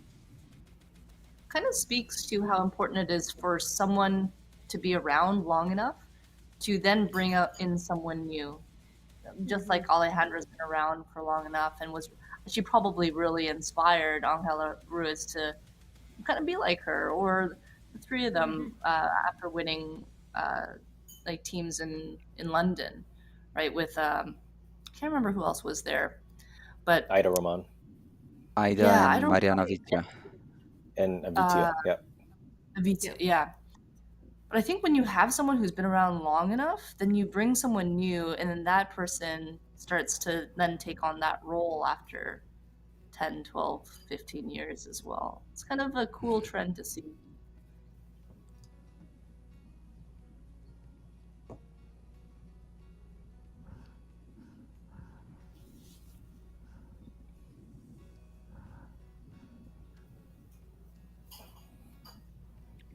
Kind of speaks to how important it is for someone to be around long enough to then bring in someone new. Just like Alejandra's been around for long enough, and she probably really inspired Angela Ruiz to kind of be like her, or the 3 of them after winning like teams in London, right? With I can't remember who else was there, but Ida Roman. Ida Yeah, and Mariana Vitia. And Avitia, yeah. Vita, yeah. But I think when you have someone who's been around long enough, then you bring someone new, and then that person starts to then take on that role after 10, 12, 15 years as well. It's kind of a cool trend to see.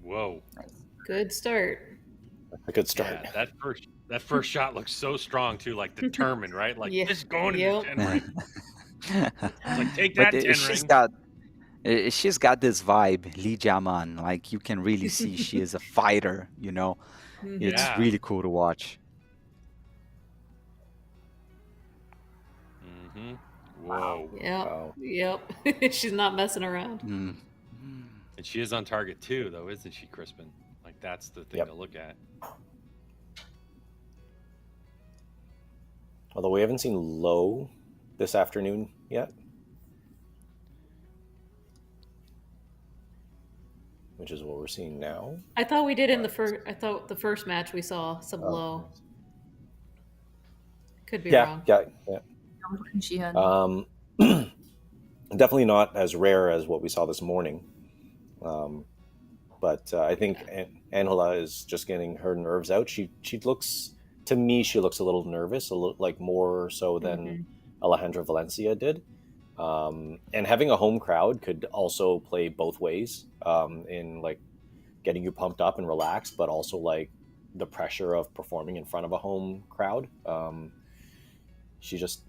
Whoa. Good start. A good start. Yeah, that first shot looks so strong too, like determined, right? Like Yeah. this is going to Yep. the 10 ring. It's like take But that 10 ring. she's got this vibe, Li Jiaman. Like you can really see she is a fighter. It's Yeah. really cool to watch. Whoa. Yep. Wow. Yep. She's not messing around. Mm. And she is on target too, though, isn't she, Crispin? Like that's the thing Yep. to look at. Although we haven't seen low this afternoon yet, which is what we're seeing now. I thought we did in the first. I thought the first match we saw some low. Could be wrong. Yeah. Jeon. Definitely not as rare as what we saw this morning. But I think Angela is just getting her nerves out. She looks, to me, she looks a little nervous, a little like more so than Alejandra Valencia did. And having a home crowd could also play both ways in like getting you pumped up and relaxed, but also like the pressure of performing in front of a home crowd. She just,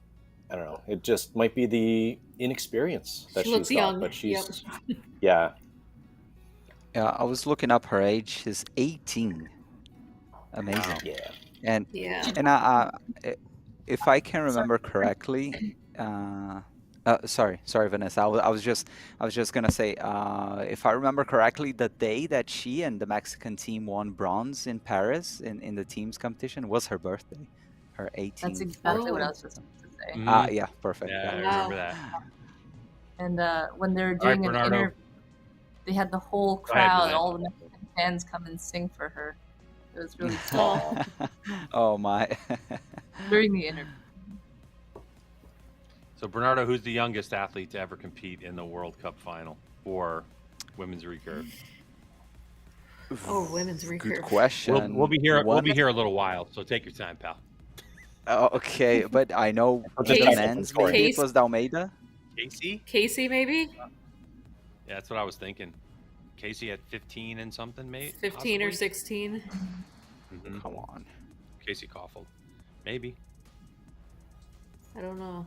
I don't know. It just might be the inexperience that She looks she's got, young. but she's, Yep. yeah. Yeah, I was looking up her age. She's 18. Amazing. Wow. Yeah. And Yeah. and if I can remember correctly, sorry, Vanessa. I was just gonna say, if I remember correctly, the day that she and the Mexican team won bronze in Paris in the teams competition was her birthday, her 18th. That's exactly what I Oh. was just about to say. Mhm. Yeah, perfect. Yeah, I Wow. remember that. And when they're right, doing an Bernardo. interview, they had the whole Go ahead, crowd, Vanessa. all the Mexican fans come and sing for her. It was really sweet Oh. Oh my. during the interview. So Bernardo, who's the youngest athlete to ever compete in the World Cup final for women's recurve? Oh, women's Good recurve. question. We'll be here. We'll One- be here a little while, so take your time, pal. Oh, okay, but I know Just the Case- men's. Case- Maybe it was Dalmeida. Casey? Casey, maybe Yeah, that's what I was thinking. Casey at 15 and something, mate. 15 or possibly? 16. Mhm. Come on. Casey Caulfield. Maybe. I don't know.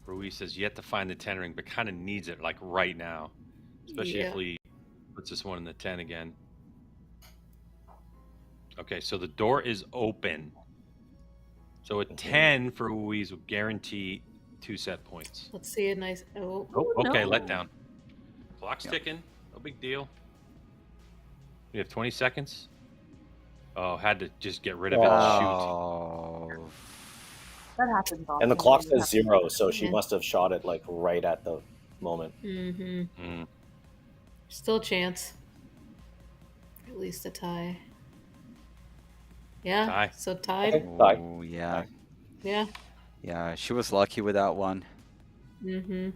Ruiz says yet to find the 10 ring, but kind of needs it like right now, especially if Lee puts this one in the 10 again. Okay, so the door is open. So a 10 for Ruiz would guarantee 2 set points. Let's see a nice. Oh, Okay, no. letdown. Clock's ticking. No big deal. We have 20 seconds. Oh, had to just get rid of it. Oh. That happens often. And the clock when you says have- 0, so she Yeah. must have shot it like right at the moment. Mm-hmm. Still a chance. At least a tie. Yeah. Tie. So tied. Okay. Bye. Oh, yeah. Yeah. Yeah, she was lucky with that one. Mm-hmm.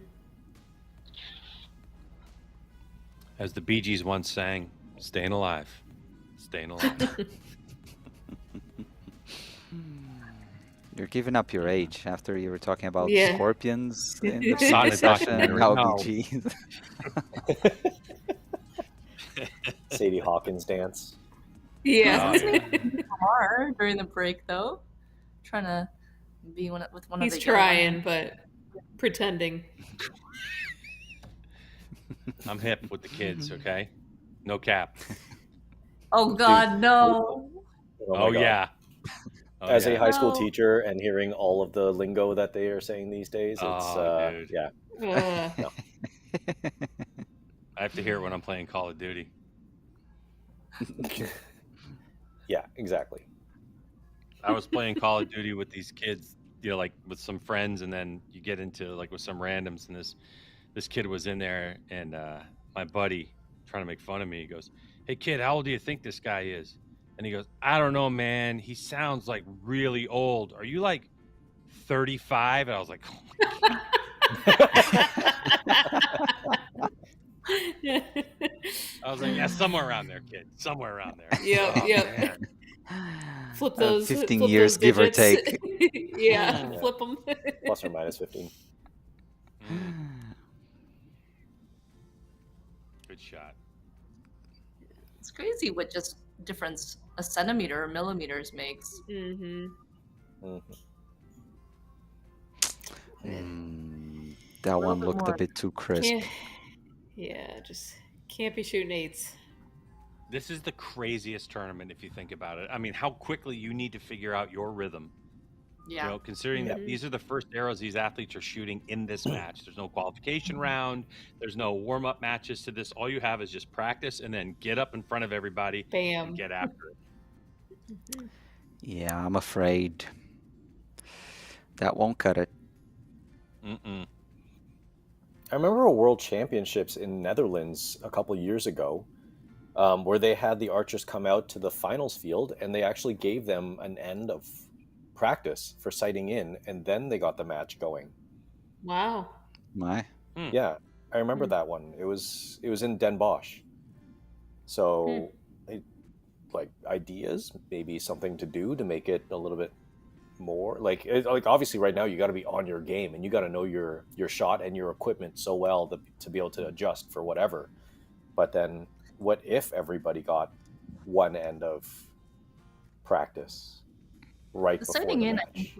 As the Bee Gees once sang, staying alive. Staying alive. You're giving up your age after you were talking about Yeah. scorpions in the Sonic previous session. documentary, Now no. BGs. Sadie Hawkins dance. Yeah. Car during the break though, trying to be with one of He's the trying, but pretending. I'm hip with the kids, okay? No cap. Oh God, no! my Oh, God. yeah. Oh, As a yeah. high school No. teacher and hearing all of the lingo that they are saying these days, it's Oh, dude. yeah. Uh, I have to hear it when I'm playing Call of Duty. Yeah, exactly. I was playing Call of Duty with these kids, you know, like with some friends, and then you get into like with some randoms, and this kid was in there, and my buddy trying to make fun of me. He goes, "Hey kid, how old do you think this guy is?" And he goes, "I don't know, man. He sounds like really old. Are you like 35?" And I was like, "Oh my God." I was like, "Yeah, somewhere around there, kid. Somewhere around there." Yep, Oh, yep. man. Flip those. 15 flip years, those give or digits. take. Yeah, Yeah. flip them. Plus or minus 15. Good shot. It's crazy what just difference a centimeter or millimeters makes. Mm-hmm. That little one bit looked a more. bit too crisp. Yeah, just can't be shooting eights. This is the craziest tournament if you think about it. I mean, how quickly you need to figure out your rhythm. Yeah. You know, considering that these are the first arrows these athletes are shooting in this match. There's no qualification round. There's no warm-up matches to this. All you have is just practice and then get up in front of everybody Bam. and get after it. Yeah, I'm afraid that won't cut it. Mm-mm. I remember a World Championships in Netherlands a couple years ago, where they had the archers come out to the finals field, and they actually gave them an end of practice for sighting in, and then they got the match going. Wow. My. Yeah, I remember that one. It was in Den Bosch. So, like ideas, maybe something to do to make it a little bit more like obviously right now you got to be on your game and you got to know your shot and your equipment so well to be able to adjust for whatever. But then what if everybody got one end of practice right The before sighting the in, match? I think,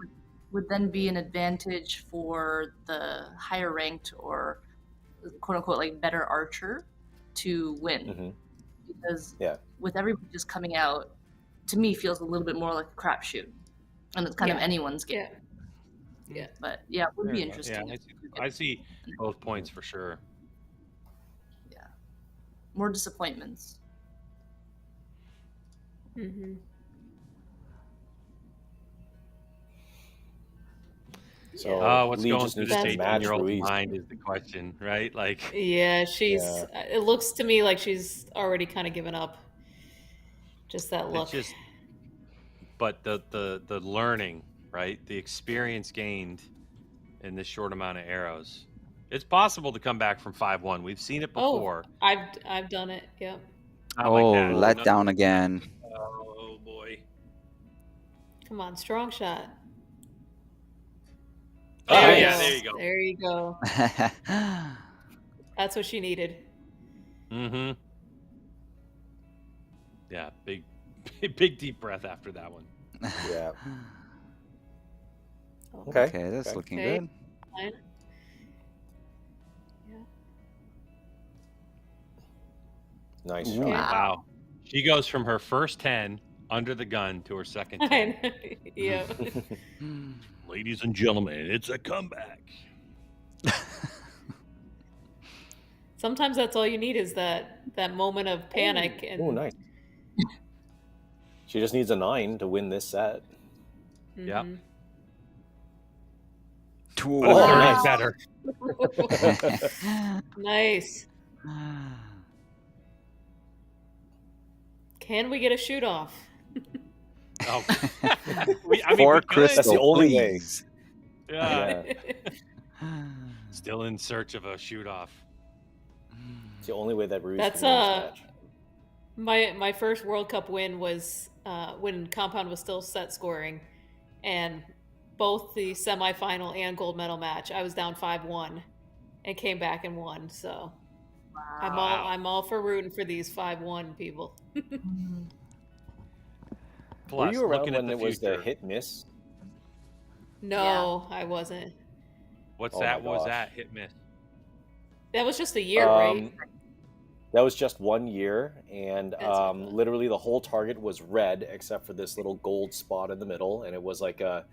would then be an advantage for the higher ranked or quote unquote like better archer to win. Because with everybody just coming out, to me feels a little bit more like a crapshoot. And it's kind of anyone's game. Yeah. But yeah, it would be Yeah, interesting. I see both points for sure. Yeah. More disappointments. Mm-hmm. So what's Lee going just through needs this to match 18-year-old Ruiz. mind is the question, right? Like, Yeah, it looks to me like she's already kind of given up. Just that look. it's just, but the learning, right? The experience gained in this short amount of arrows. It's possible to come back from 5-1. We've seen it before. I've done it. Yep. Not like that. Let down again. Oh boy. Come on, strong shot. Oh There yeah, you there you go. go. There you go. That's what she needed. Mm-hmm. Yeah, big deep breath after that one. Yeah. Okay. Okay, that's looking Okay. good. Fine. Yeah. Nice Ooh. shot. Wow. She goes from her first 10 under the gun to her second 10. Yeah. Ladies and gentlemen, it's a comeback. Sometimes that's all you need is that moment of panic. Ooh, And ooh, nice. She just needs a 9 to win this set. Yep. Mhm. But a Wow. 30's better. Nice. Can we get a shoot off? Oh. I mean, For we could. Crystal, That's the only way. please. Yeah. Yeah. Still in search of a shoot off. It's the only way that Ruiz That's can win this match. my first World Cup win was when Compound was still set scoring, and both the semifinal and gold medal match, I was down 5-1 and came back and won. So Wow. I'm all for rooting for these 5-1 people. Mhm. Plus, Were you around looking when at it the was the future, hit miss? No, I wasn't. what's Oh that? my What was gosh. that? Hit miss. That was just a year, right? That was just 1 year, and That's what I thought. literally the whole target was red except for this little gold spot in the middle, and it was like a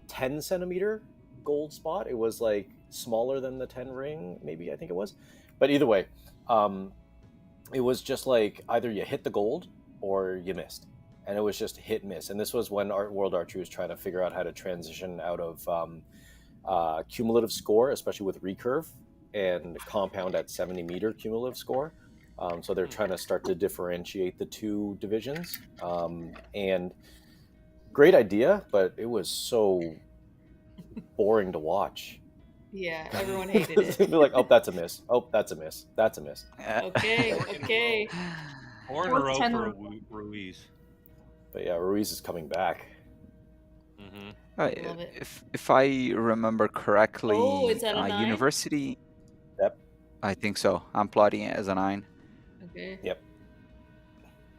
10 centimeter gold spot. It was like smaller than the 10 ring, maybe, I think it was. But either way, it was just like either you hit the gold or you missed. And it was just hit miss. And this was when World Archery was trying to figure out how to transition out of cumulative score, especially with recurve and compound at 70 meter cumulative score. So they're trying to start to differentiate the two divisions. And great idea, but it was so boring to watch. Yeah, everyone hated it. They're like, oh, that's a miss. Oh, that's a miss. That's a miss. Okay. 4 in a row Fourth 10 for Ruiz. But yeah, Ruiz is coming back. Mm-hmm. Love it. If I remember correctly, Oh, is that a 9? University. Yep. I think so. I'm plotting it as a 9. Okay. Yep.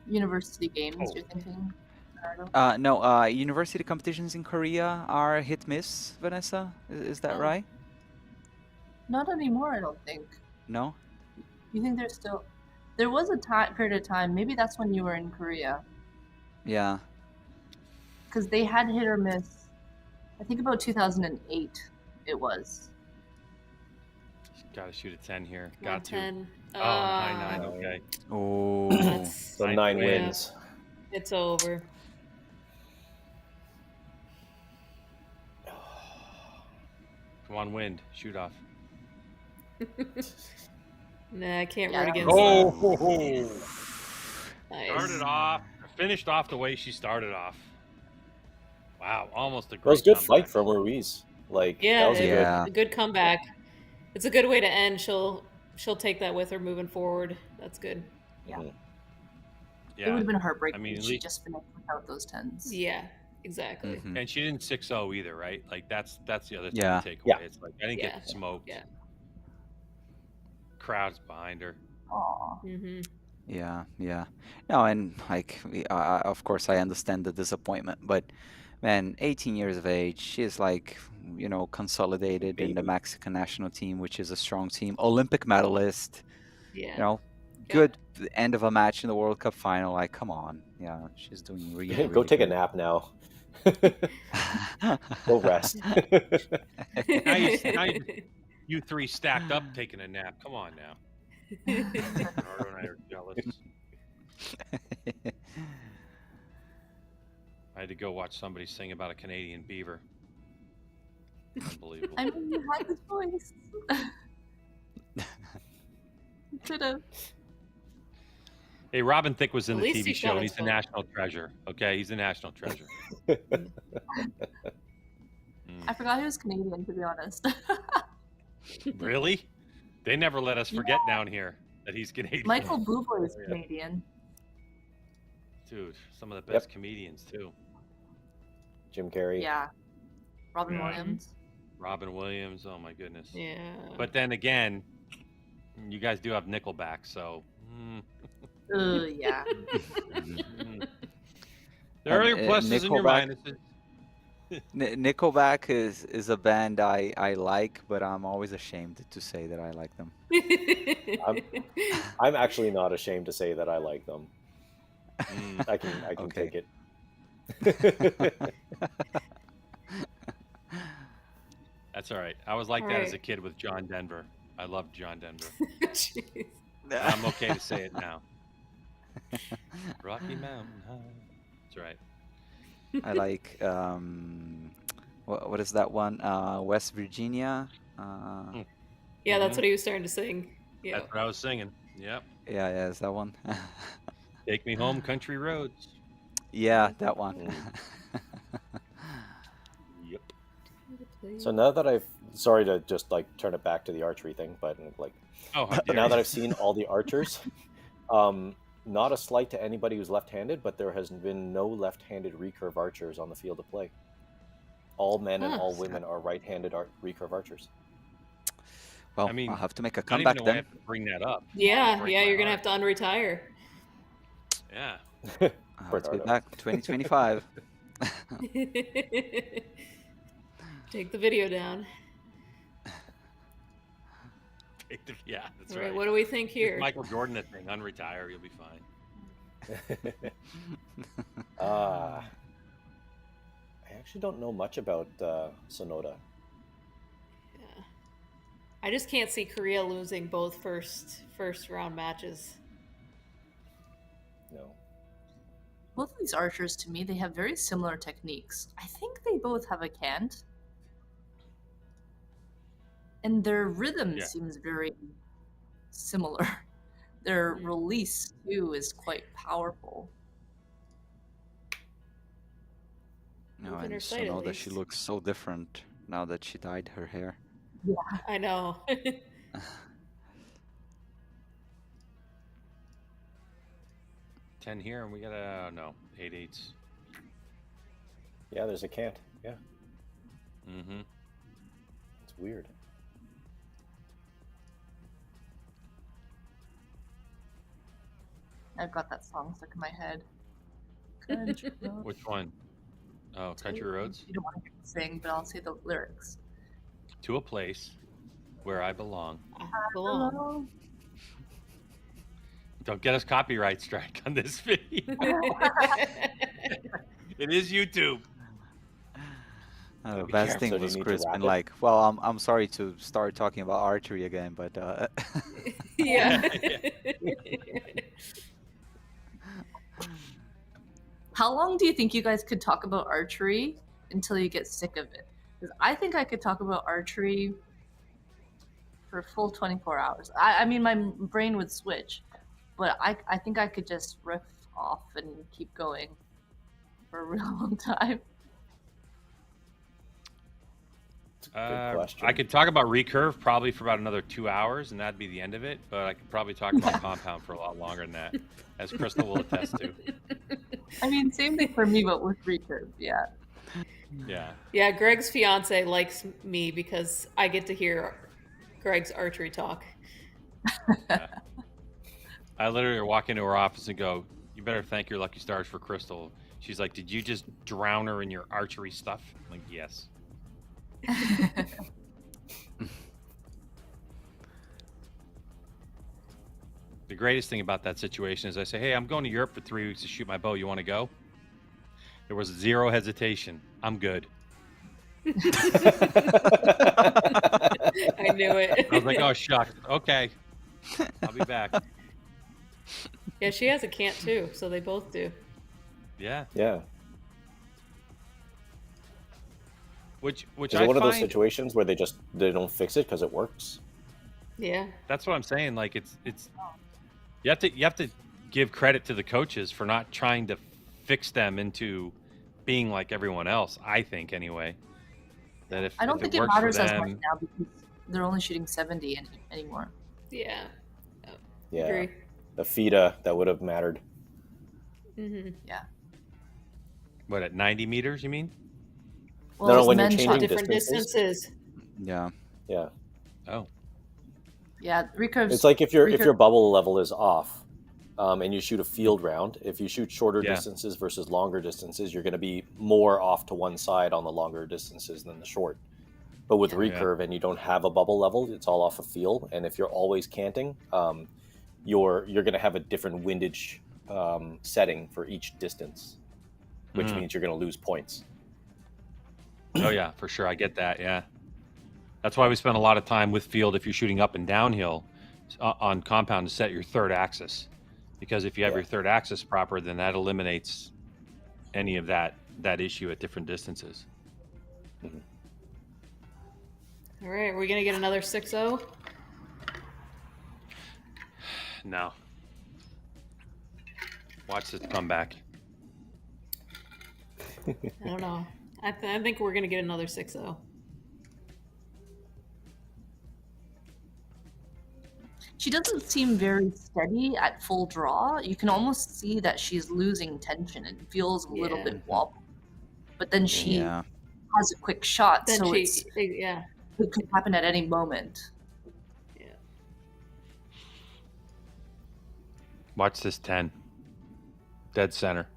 University games, Oh. you're thinking? Bernardo? No, university competitions in Korea are hit miss, Vanessa. Is that Oh. right? Not anymore, I don't think. No? You think there's still... There was a period of time, maybe that's when you were in Korea, Yeah. because they had hit or miss. I think about 2008 it was. Got to shoot a 10 here. Got to. 10. Oh, high 9. Okay. Oh. That's So 9 wins. it's over. Come on, wind. Shoot off. Nah, I can't Yeah, root that against Nice. Started off. Finished off the way she started off. Wow, almost a great That was a good comeback. fight from Ruiz. Like, Yeah, that was a good comeback. It's a good way to end. She'll take that with her moving forward. That's good. Yeah. Mhm. It Yeah. would have been heartbreaking I mean, if at she least- just finished without those 10s. Yeah, exactly. Mhm. And she didn't 6-0 either, right? Like that's the other thing Yeah. to take Yeah. away. It's like I didn't Yeah. get smoked. Yeah. Crowd's behind her. Aw. Mm-hmm. Yeah, yeah. No, and like, of course, I understand the disappointment, but man, 18 years of age, she's like, consolidated in the Baby. Mexican national team, which is a strong team, Olympic medalist, Yeah. good end of a match in the World Cup final. Like, come on, yeah, she's doing really, Go really take a good. nap now. Go rest. Now you three stacked up taking a nap. Come on now. Bernardo and I are jealous. I had to go watch somebody sing about a Canadian beaver. Unbelievable. I mean, you had the choice. You could have. Hey, Robin Thicke was in At the least TV he show. shot And his he's a phone. national treasure. Okay, he's a national treasure. I forgot he was Canadian, to be honest. Really? They never let us forget down here that he's Canadian. Michael Bublé is Yeah. Canadian. Dude, some of the best comedians too. Jim Carrey. Yeah. Robin Yeah. Williams. Robin Williams. Oh my goodness. Yeah. But then again, You guys do have Nickelback, so. Yeah. There are your pluses and your Nickelback- minuses. Nickelback is a band I like, but I'm always ashamed to say that I like them. I'm actually not ashamed to say that I like them. I can Okay. take it. That's all right. I was like All that as right. a kid with John Denver. I loved John Denver. Jeez. And I'm okay to say it now. Rocky Mountain High. That's right. I like what is that one? West Virginia. Yeah, that's what he was starting to sing. Yeah. That's what I was singing. Yep. Yeah, is that one? Take me home, country roads. Yeah, that one. Yep. So now that I've, sorry to just like turn it back to the archery thing, but like Oh, how dare now you. that I've seen all the archers, not a slight to anybody who's left-handed, but there has been no left-handed recurve archers on the field of play. All men and all women are right-handed recurve archers. Well, I mean, I'll have to make a I don't even comeback know why I then. have to bring that up. Yeah, Break yeah, my you're gonna heart. have to unretire. Yeah. I'll have to be Bernardo. back 2025. Take the video down. Yeah, that's All right, right. what do we think Give here? Michael Jordan a thing. Unretire. You'll be fine. I actually don't know much about Sonoda. Yeah. I just can't see Korea losing both first round matches. No. Both of these archers, to me, they have very similar techniques. I think they both have a cant. And their rhythm Yeah. seems very similar. Their release, too, is quite powerful. No, Moving and her sight, at Sonoda, she least. looks so different now that she dyed her hair. I know. 10 here, and we got 8/8. Yeah, there's a cant. Yeah, Mm-hmm. it's weird. I've got that song stuck in my head. Country roads. Which one? Oh, Country Roads. You don't want to hear me sing, but I'll say the lyrics. To a place where I belong. I belong. Hello. Don't get us copyright strike on this video. It is YouTube. The Be best careful. thing So do you was need to Chris wrap been it? like, well, I'm sorry to start talking about archery again, but Yeah. How long do you think you guys could talk about archery until you get sick of it? Because I think I could talk about archery for a full 24 hours. I mean, my brain would switch, but I think I could just riff off and keep going for a real long time. Good question. I could talk about recurve probably for about another 2 hours, and that'd be the end of it. But I could probably talk about compound for a lot longer than that, as Crystal will attest to. I mean, same thing for me, but with recurve, yeah. Yeah. Yeah, Greg's fiance likes me because I get to hear Greg's archery talk. I literally walk into her office and go, "You better thank your lucky stars for Crystal." She's like, "Did you just drown her in your archery stuff?" I'm like, yes. The greatest thing about that situation is I say, "Hey, I'm going to Europe for 3 weeks to shoot my bow. You want to go?" There was zero hesitation. I'm good. I knew it. I was like, "Oh, shucks. Okay. I'll be back." Yeah, she has a cant too, so they both do. Yeah. Yeah. Which Is I it one of those find, situations where they don't fix it because it works? Yeah. that's what I'm saying. Like it's you have to give credit to the coaches for not trying to fix them into being like everyone else. I think anyway. That if I don't if think it it works matters for as them, much now because they're only shooting 70 anymore. Yeah. Yeah. Agree. The FIDA, that would have mattered. Mm-hmm. Yeah. what, at 90 meters? You mean? Well, No, as when you're men changing shot Different distances. distances. yeah. Yeah. Oh, Yeah, recurves. It's like if your bubble level is off, and you shoot a field round. If you shoot shorter distances versus longer distances, you're going to be more off to one side on the longer distances than the short. But with recurve and you don't have a bubble level, it's all off a feel. And if you're always canting, you're going to have a different windage setting for each distance, which means you're going to lose points. Oh yeah, for sure. I get that. Yeah. That's why we spend a lot of time with field if you're shooting up and downhill on compound to set your third axis. Because if you have your third axis proper, then that eliminates any of that issue at different distances. Mm-hmm. All right, we're going to get another 6-0? No. Watch this comeback. I don't know. I think we're going to get another 6-0. She doesn't seem very steady at full draw. You can almost see that she's losing tension and feels a little bit wobbly. But then she has a quick shot, Then so it could happen at any moment. Yeah. Watch this 10. Dead center.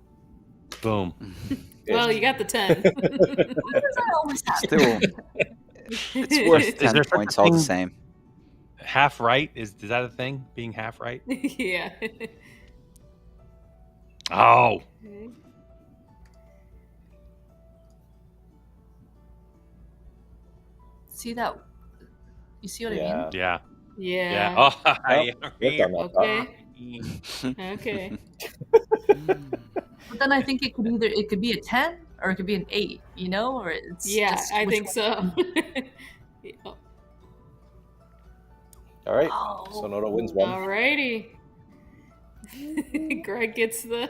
Boom. Well, you got the 10. Still, it's worth 10 points all the same. Half right? Is that a thing? Being half right? Yeah. Oh. Okay. See that? You see what I mean? Yeah. Yeah. Oh, okay. Okay. But then I think it could be a 10 or it could be an 8, you know? Or it's just I think so. Oh. All right. Sonoda wins one. All righty. Greg gets the...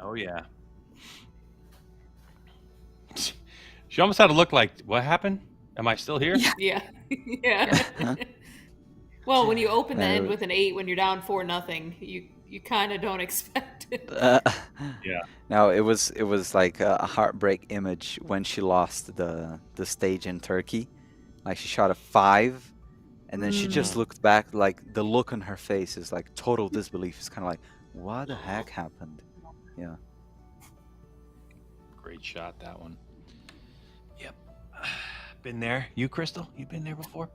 Oh, yeah. She almost had to look like, what happened? Am I still here? Yeah. Well, when you open the end with an 8 when you're down 4-0, you kind of don't expect it. No, it was like a heartbreak image when she lost the stage in Turkey. Like she shot a 5, and then she just looked back. Like the look on her face is like total disbelief. It's kind of like, what the heck happened? Yeah. Great shot, that one. Yep. Been there. You, Crystal? You been there before?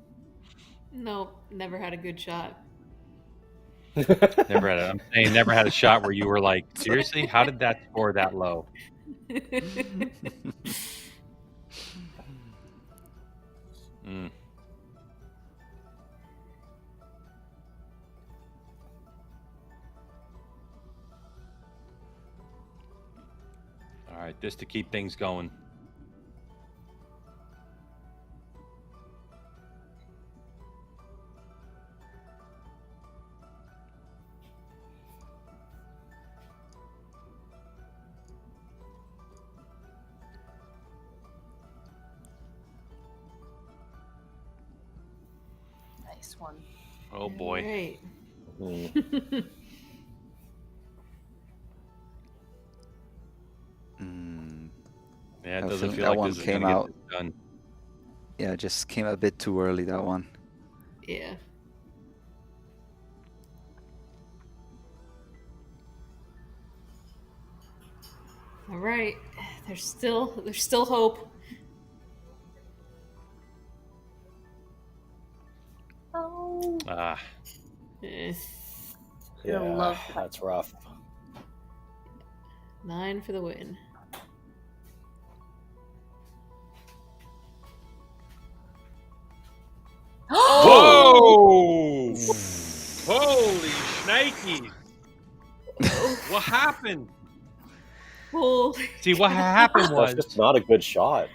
No, never had a good shot. Never had I'm saying never had a shot where you were like, seriously? How did that score that low? All right, just to keep things going. Nice one. Oh boy. Right. Yeah, it I doesn't think feel that like one this is came gonna out. get this done. Yeah, it just came a bit too early, that one. Yeah. All right. There's still hope. Oh. Eh. Yeah, that's rough. 9 for the win. Whoa! Holy shnikes! What happened? Holy See, what happened was That's just not a good shot.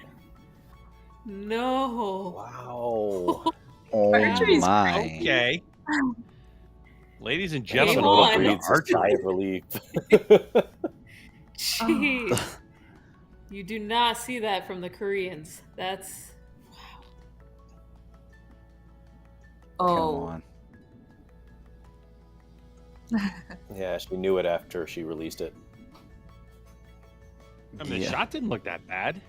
no. Wow. Oh Archery's my. okay. Ladies and Game gentlemen, on. welcome to Breathes a sigh Archery. of relief. Jeez. You do not see that from the Koreans. That's Come Oh. on. Yeah, she knew it after she released it. I mean, the Yeah. shot didn't look that bad.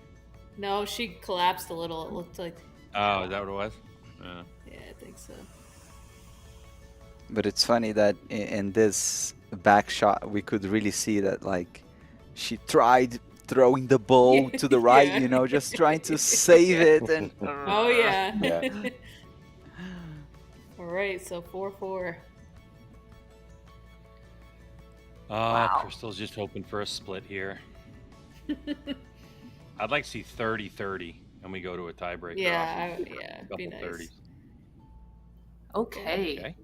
no, she collapsed a little. It looked like Oh, is that what it was? yeah, I think so. But it's funny that in this back shot, we could really see that, like, she tried throwing the ball to the right, Yeah. you know, just trying to save it. And Oh yeah. Yeah. All right, so 4-4. Wow. Crystal's just hoping for a split here. I'd like to see 30-30, and we go to a tiebreaker. Yeah, off yeah, a be couple nice. 30s. Okay. Okay.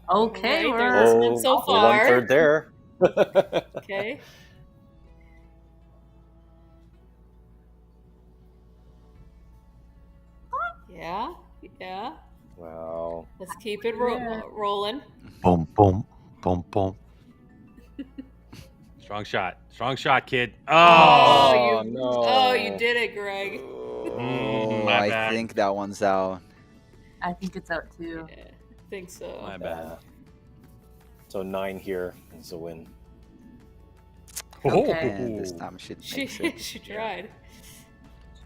Okay, All right, we're they're listening so far. 1/3 there. Okay. Yeah, yeah. Wow. Let's keep it Yeah. rolling. Boom, boom, boom, boom. Strong shot, kid. Oh, you, no. Oh, you did it, Greg. oh, my I bad. think that one's out. I think it's out too. Yeah, I think so. My bad. Yeah. So 9 here is a win. Okay. And this time she She makes it. she tried.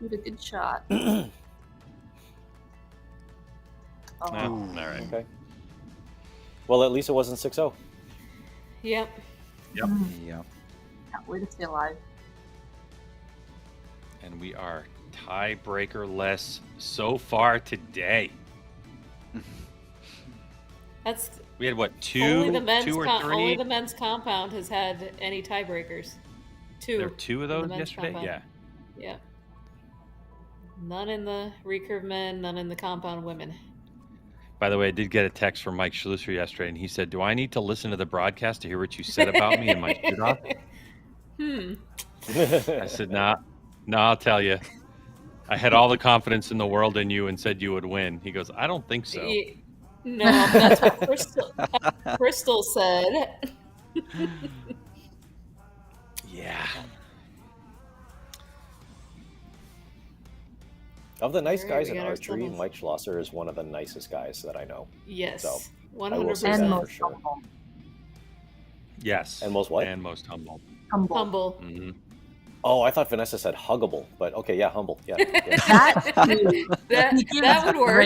Shoot a good shot. Yeah, Oh, all right. Okay. Well, at least it wasn't 6-0. Yep. Yep. Yeah. way to stay alive. And we are tiebreaker-less so far today. That's We had what, only the men's two or only three? the men's compound has had any tiebreakers. There were 2. two of in the those men's yesterday. compound. Yeah. Yeah. None in the recurve men, none in the compound women. By the way, I did get a text from Mike Schlusser yesterday, and he said, "Do I need to listen to the broadcast to hear what you said about me and my shoot off?" I said, "Nah, I'll tell you. I had all the confidence in the world in you and said you would win." He goes, "I don't think so." No, that's what Crystal said. Yeah. All right, guys we in got our archery, summons. Mike Schlosser is one of the nicest guys that I know. Yes, So, I 100%. will say And that most for sure. humble. Yes. And most what? And most humble. Humble. hmm Oh, I thought Vanessa said huggable, but okay, yeah, humble. Yeah. yeah. That too. That, He gives that would work.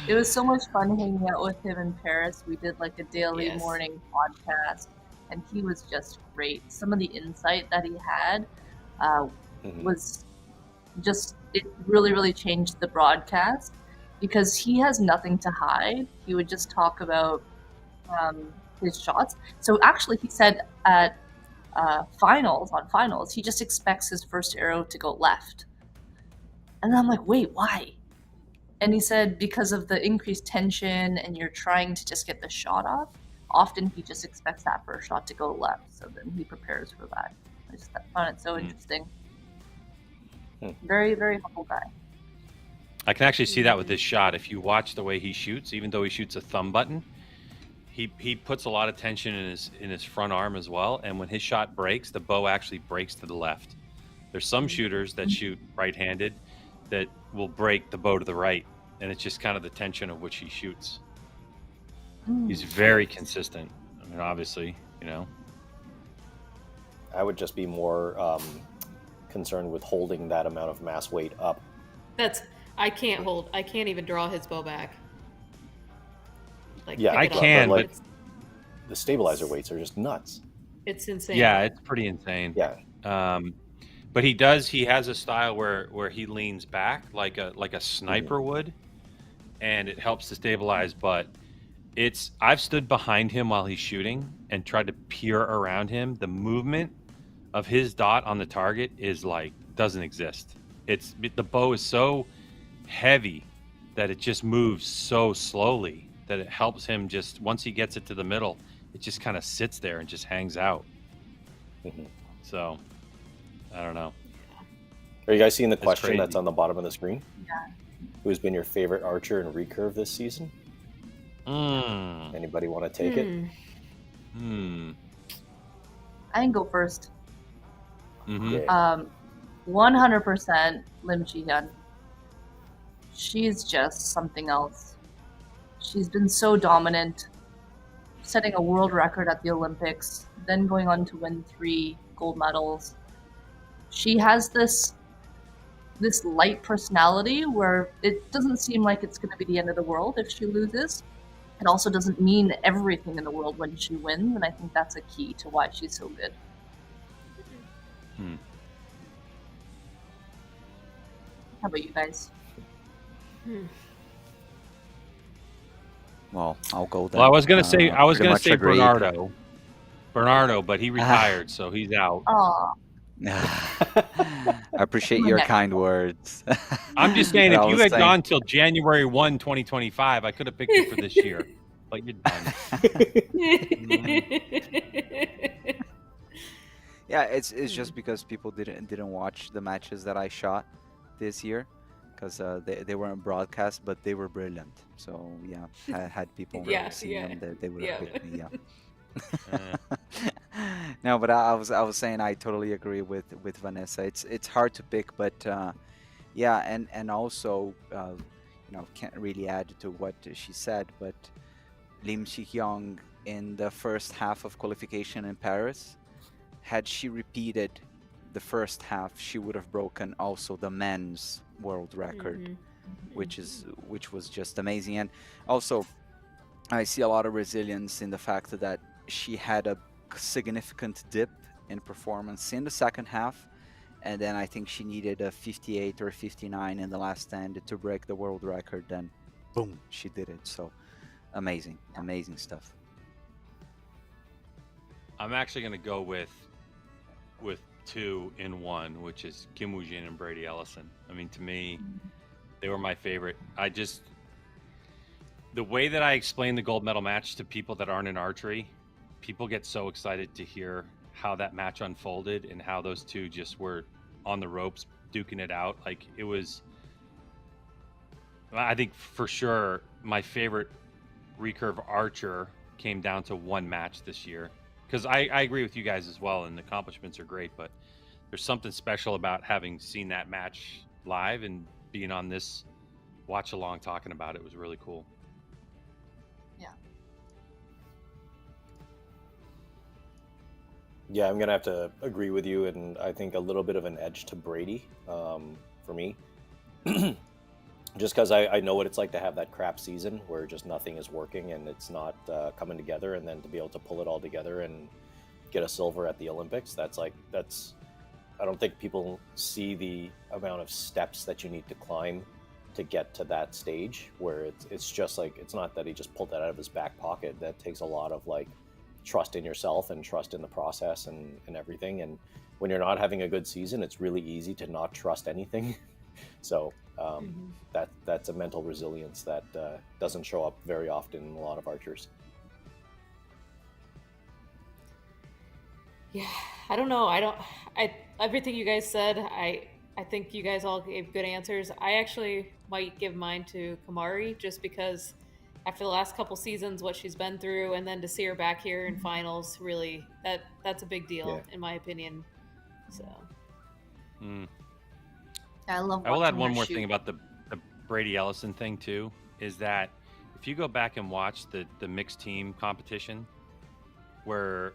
It was so much fun hanging out with him in Paris. We did like a daily Yes. morning podcast, and he was just great. Some of the insight that he had Mhm. was just, it really, really changed the broadcast because he has nothing to hide. He would just talk about his shots. So actually, he said at finals, he just expects his first arrow to go left. And I'm like, wait, why? And he said because of the increased tension and you're trying to just get the shot off, often he just expects that first shot to go left. So then he prepares for that. I just found it so interesting. Very, very humble guy. I can actually see that with this shot. If you watch the way he shoots, even though he shoots a thumb button, he puts a lot of tension in his front arm as well. And when his shot breaks, the bow actually breaks to the left. There's some shooters that shoot right-handed that will break the bow to the right, and it's just kind of the tension of which he shoots. He's very consistent. I mean, obviously, you know. I would just be more concerned with holding that amount of mass weight up. I can't even draw his bow back. Like, Yeah, pick I it up. can, but, like, It's- the stabilizer weights are just nuts. it's insane. Yeah, it's pretty insane. Yeah. But he has a style where he leans back like a sniper would, and it helps to stabilize. But I've stood behind him while he's shooting and tried to peer around him. The movement of his dot on the target is like doesn't exist. The bow is so heavy that it just moves so slowly that it helps him just once he gets it to the middle, it just kind of sits there and just hangs out. Mhm. So I don't know. Are you guys seeing the That's question crazy. that's on the bottom of the screen? Yeah. Who's been your favorite archer in recurve this season? Anybody want to take it? I can go first. Mm-hmm. Yeah. 100% Lim Ji-hyun. She's just something else. She's been so dominant, setting a world record at the Olympics, then going on to win 3 gold medals. She has this light personality where it doesn't seem like it's going to be the end of the world if she loses. It also doesn't mean everything in the world when she wins, and I think that's a key to why she's so good. How about you guys? Well, I'll go then. Well, I was gonna say agreed. Bernardo, but he retired, so he's out. Aw. I appreciate your kind words. I'm just saying, And if I you was had saying- gone till January 1, 2025, I could have picked you for this year. But you're done. Yeah, it's just because people didn't watch the matches that I shot this year, because they weren't broadcast, but they were brilliant. So yeah, had people Yeah, seen yeah, them, they would have yeah. picked me. Yeah. No, but I was saying I totally agree with Vanessa. It's hard to pick, but yeah, and also can't really add to what she said, but Lim Si-hyung in the first half of qualification in Paris, had she repeated the first half, she would have broken also the men's world record, which was just amazing. And also, I see a lot of resilience in the fact that she had a significant dip in performance in the second half, and then I think she needed a 58 or 59 in the last end to break the world record. Then, boom, she did it. So amazing stuff. I'm actually gonna go with 2 in 1, which is Kim Woo-jin and Brady Ellison. I mean, to me, they were my favorite. The way that I explain the gold medal match to people that aren't in archery, people get so excited to hear how that match unfolded and how those two just were on the ropes duking it out. Like, it was, I think for sure my favorite recurve archer came down to one match this year. Because I agree with you guys as well, and the accomplishments are great, but there's something special about having seen that match live and being on this watch along talking about it. It was really cool. Yeah, I'm gonna have to agree with you, and I think a little bit of an edge to Brady for me, just because I know what it's like to have that crap season where just nothing is working and it's not coming together, and then to be able to pull it all together and get a silver at the Olympics. That's I don't think people see the amount of steps that you need to climb to get to that stage where it's just like, it's not that he just pulled that out of his back pocket. That takes a lot of like trust in yourself and trust in the process and everything. And when you're not having a good season, it's really easy to not trust anything. So that's a mental resilience that doesn't show up very often in a lot of archers. Yeah, I don't know. Everything you guys said, I think you guys all gave good answers. I actually might give mine to Kumari, just because after the last couple seasons, what she's been through, and then to see her back here in finals, really, that's a big deal in my opinion. So. I love. I will add one more thing about the Brady Ellison thing too, is that if you go back and watch the mixed team competition where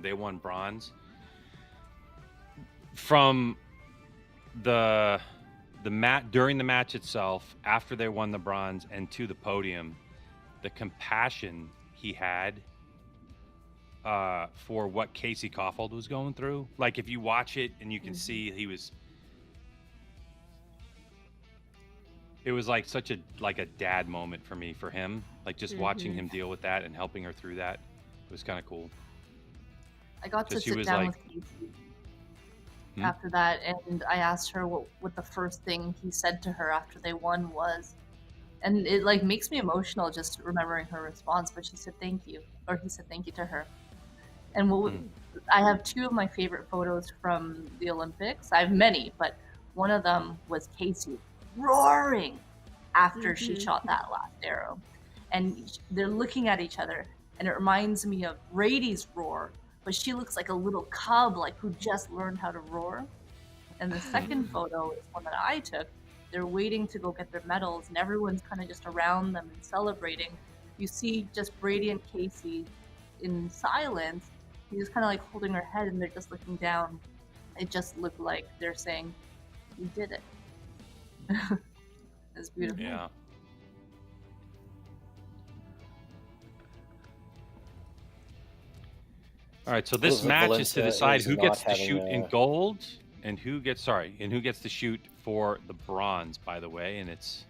they won bronze, from the during the match itself, after they won the bronze and to the podium, the compassion he had for what Casey Kaufhold was going through. Like, if you watch it and you can see it was like such a dad moment for me, for him, like just watching him deal with that and helping her through that. It was kind of cool. I got to sit down with Casey after that, and I asked her what the first thing he said to her after they won was, and it like makes me emotional just remembering her response. But she said thank you, or he said thank you to her. And I have two of my favorite photos from the Olympics. I have many, but one of them was Casey roaring after she shot that last arrow, and they're looking at each other, and it reminds me of Brady's roar, but she looks like a little cub, like who just learned how to roar. And the second photo is one that I took. They're waiting to go get their medals, and everyone's kind of just around them and celebrating. You see just Brady and Casey in silence, He's just kind of like holding her head, and they're just looking down. It just looked like they're saying, "You did it." It's beautiful. Yeah. All right, so this match is to decide who gets to shoot in gold and who gets to shoot for the bronze. By the way, and it's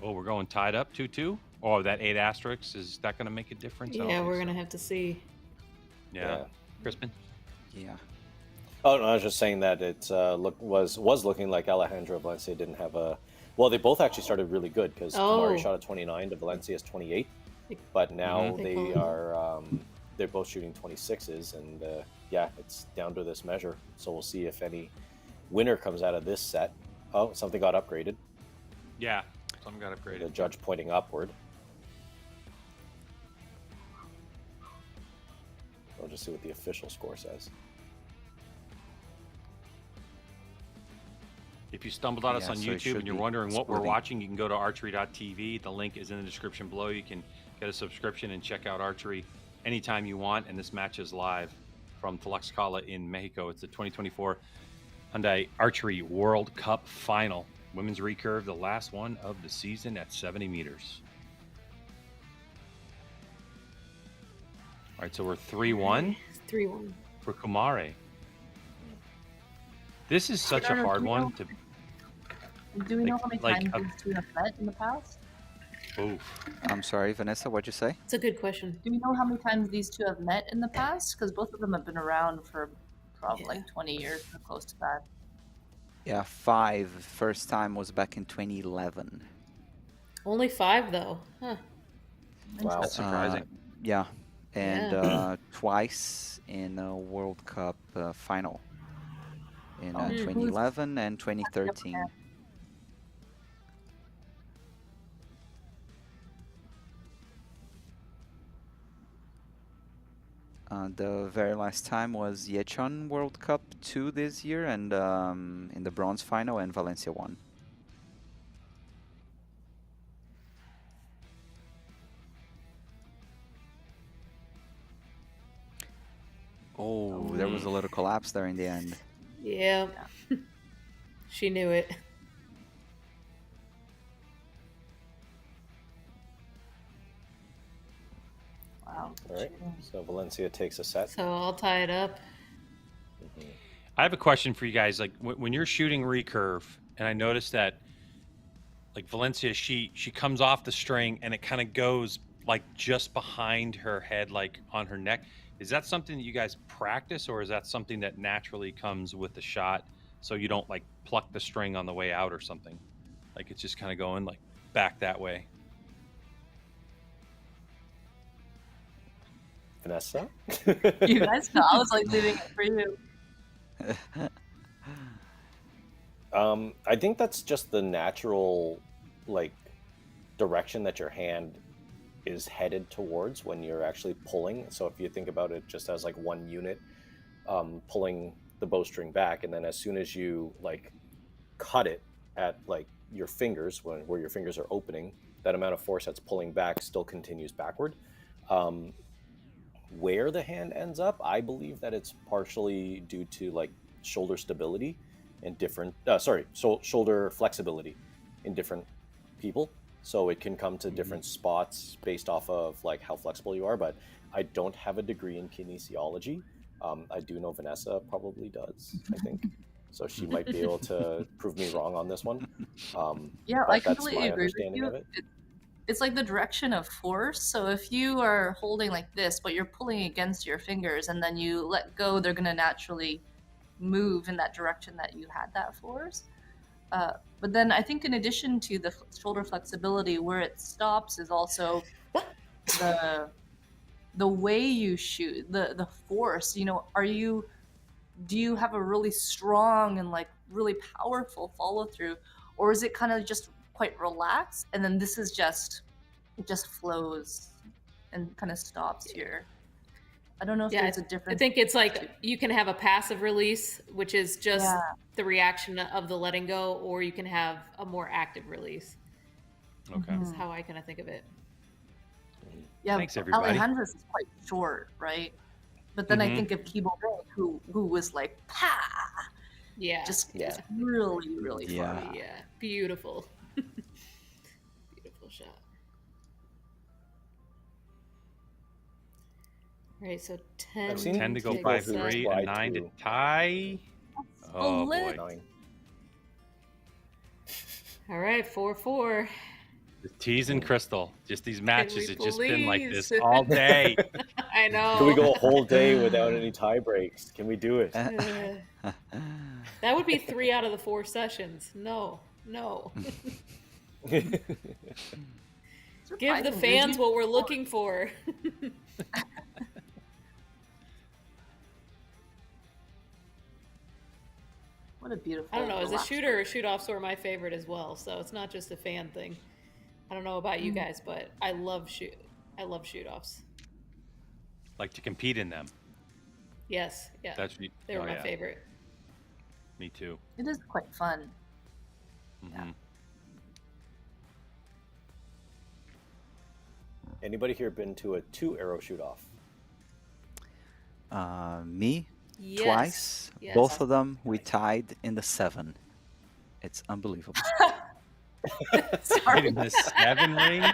we're going tied up 2-2. Oh, that 8 asterisks, is that going to make a difference? Yeah, we're gonna have to see. Yeah, Crispin. Yeah. Oh no, I was just saying that it was looking like Alejandro Valencia didn't have a. Well, they both actually started really good because Kumari shot at 29 to Valencia's 28, but now they are they're both shooting 26s, and yeah, it's down to this measure. So we'll see if any winner comes out of this set. Oh, something got upgraded. Yeah, something got upgraded. The judge pointing upward. We'll just see what the official score says. If you stumbled on us on YouTube and you're wondering what we're watching, you can go to archery.tv. The link is in the description below. You can get a subscription and check out Archery anytime you want. And this match is live from Tlaxcala in Mexico. It's the 2024 Hyundai Archery World Cup Final. Women's recurve, the last one of the season at 70 meters. All right, so we're 3-1. 3-1 for Kumari. This is such a hard one to. Do we know how many times these two have met in the past? Oof. I'm sorry, Vanessa, what'd you say? It's a good question. Do we know how many times these two have met in the past? Because both of them have been around for probably like 20 years or close to that. Yeah, 5. First time was back in 2011. Only 5 though. Huh. Wow, that's surprising. Yeah, and twice in a World Cup final in 2011 and 2013. The very last time was Jeon World Cup 2 this year, and in the bronze final, and Valencia won. Oh, there was a little collapse there in the end. Yeah. She knew it. Wow. All right, so Valencia takes a set. So I'll tie it up. I have a question for you guys. Like when you're shooting recurve, and I noticed that, like Valencia, she comes off the string and it kind of goes like just behind her head, like on her neck. Is that something that you guys practice, or is that something that naturally comes with the shot, so you don't like pluck the string on the way out or something? Like it's just kind of going like back that way. Vanessa? You guys know, I was like leaving it for you. I think that's just the natural like direction that your hand is headed towards when you're actually pulling. So if you think about it just as like one unit, pulling the bowstring back, and then as soon as you like cut it at like your fingers, where your fingers are opening, that amount of force that's pulling back still continues backward. Where the hand ends up, I believe that it's partially due to like shoulder stability in different shoulder flexibility in different people. So it can come to different spots based off of like how flexible you are. But I don't have a degree in kinesiology. I do know Vanessa probably does, I think. So she might be able to prove me wrong on this one. Yeah, I completely agree with you. It's like the direction of force. So if you are holding like this, but you're pulling against your fingers, and then you let go, they're going to naturally move in that direction that you had that force. But then I think in addition to the shoulder flexibility, where it stops is also the way you shoot, the force. You know, do you have a really strong and like really powerful follow through, or is it kind of just quite relaxed, and then this is it just flows and kind of stops here? I don't know if there's a difference. I think it's like you can have a passive release, which is just the reaction of the letting go, or you can have a more active release. Okay. That's how I kind of think of it. Yeah, thanks everybody. Alejandro's is quite short, right? But then I think of Kibo Ray, who was like, pa! Yeah. Just Yeah. it's really, really Yeah. fun. Yeah. Beautiful. Beautiful shot. All right, so 10. I've seen 10 to go people who 5-3, try a 9 to to- tie. Oh lit. boy, 9. All right, 4-4. the teas and Crystal. Just these matches. we It's just been like please? this all day. I know. Can we go a whole day without any tie breaks? Can we do it? That would be 3 out of the 4 sessions. No. Give the fans what we're looking for. What a beautiful. I don't know. As a relaxed shooter, shoot-offs were my favorite as well. So it's not just a fan thing. I don't know about you guys, but I love shoot-offs. Like to compete in them. Yes, yeah. They were my favorite. Me too. It is quite fun. Mm-hmm. Anybody here been to a 2-arrow shoot-off? Me, Yes. twice. Yes. Both of them we tied in the 7. It's unbelievable. Sorry. In the 7 ring.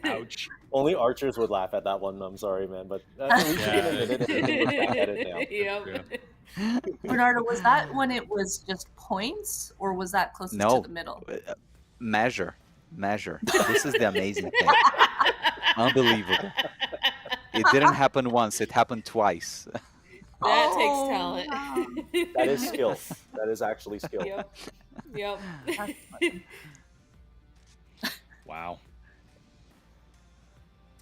Ouch. Only archers would laugh at that one. I'm sorry, man, but at least you can admit it and look back at it now. Yep. Bernardo, was that when it was just points, or was that closest No. to the middle? Measure. This is the amazing thing. Unbelievable. It didn't happen once. It happened twice. That Oh, takes talent. wow. That is skill. That is actually skill. Yep. That's funny. Wow.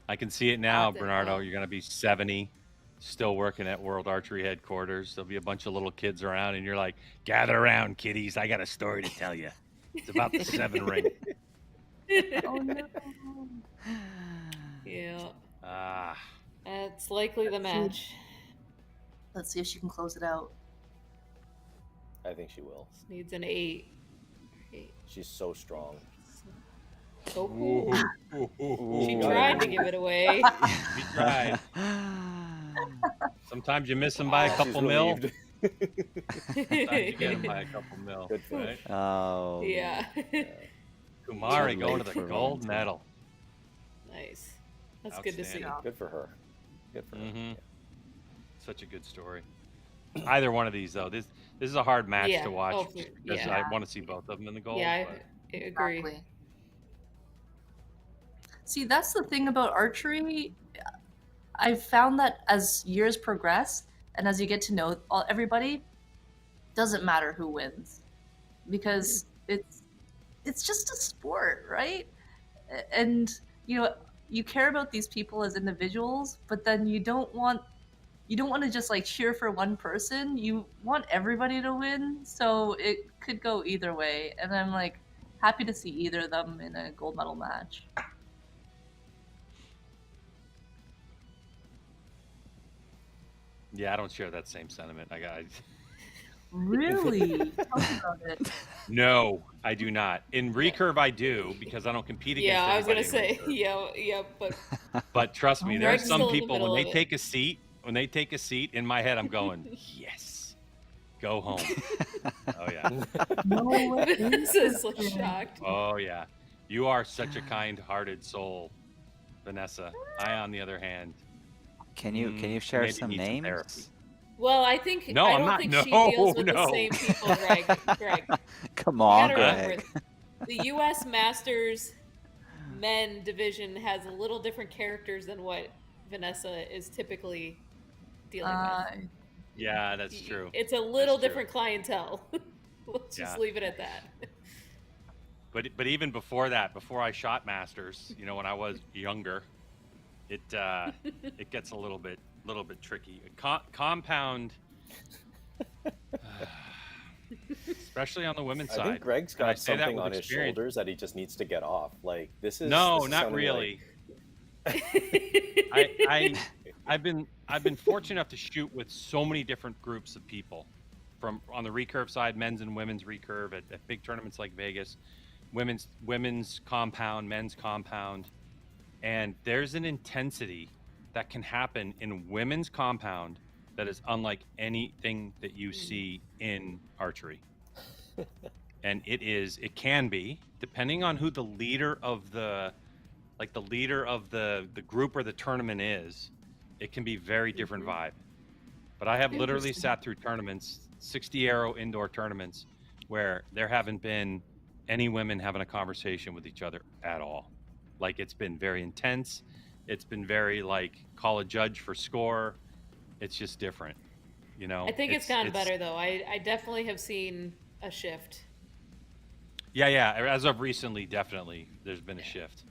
I can see it now, What the Bernardo. hell? You're going to be 70, still working at World Archery headquarters. There'll be a bunch of little kids around, and you're like, gather around, kiddies. I got a story to tell you. It's about the 7 ring. Oh no. Yeah. Ah, That's likely the match. Let's see if she can close it out. I think she will. This needs an 8. She's so strong. So cool. She Ooh. tried to give it away. we tried. Sometimes you miss them by a She's couple mil. relieved. Sometimes you get them by a couple mil. Good for her. Right? Oh. Yeah. Kumari Too going late to for the gold Valencia. medal. Nice. That's good to see. Outstanding. Good for her. Good for her. Mm-hmm. Such a good story. Either one of these, though. This is a hard match Yeah. to watch Oh, because yeah. I want to see both of them in the gold. Yeah, but- I agree. Exactly. See, that's the thing about archery. I've found that as years progress and as you get to know everybody, doesn't matter who wins, because it's just a sport, right? And you care about these people as individuals, but then you don't want to just like cheer for one person. You want everybody to win, so it could go either way. And I'm like happy to see either of them in a gold medal match. Yeah, I don't share that same sentiment. Really? Tell me about it. No, I do not. In Recurve, I do because I don't compete against. Yeah, I was gonna anybody in say, Recurve. yeah, but But trust me, there are Greg's some still in the people middle when of they it. take a seat. When they take a seat, in my head, I'm going, yes, go home. Oh yeah, No way. this is like shocked. oh yeah. You are such a kind-hearted soul, Vanessa. I, on the other hand, Can you share maybe some need some names? therapy. Well, I think No, I I'm don't not- think no, she deals with no. the same people, Greg. Come You on, gotta Greg. remember, the U.S. Masters men division has a little different characters than what Vanessa is typically dealing with. Yeah, that's true. It's a little That's true. different clientele. Let's just Yeah. leave it at that. But even before that, before I shot masters, when I was younger, it gets a little bit tricky. Compound, especially on the women's I side. think Greg's And I got say that something with on his experience. shoulders that he just needs to get off. Like this is No, this is not sounding really. like- I've been fortunate enough to shoot with so many different groups of people, from on the recurve side, men's and women's recurve at big tournaments like Vegas, women's compound, men's compound. And there's an intensity that can happen in women's compound that is unlike anything that you see in archery. And it can be, depending on who the leader of the group or the tournament is, it can be very different vibe. But I have literally sat through tournaments, 60 arrow indoor tournaments, where there haven't been any women having a conversation with each other at all. Like, it's been very intense. It's been very like call a judge for score. It's just different, you know. I think it's gotten better though. I definitely have seen a shift. Yeah. As of recently, definitely there's been a shift.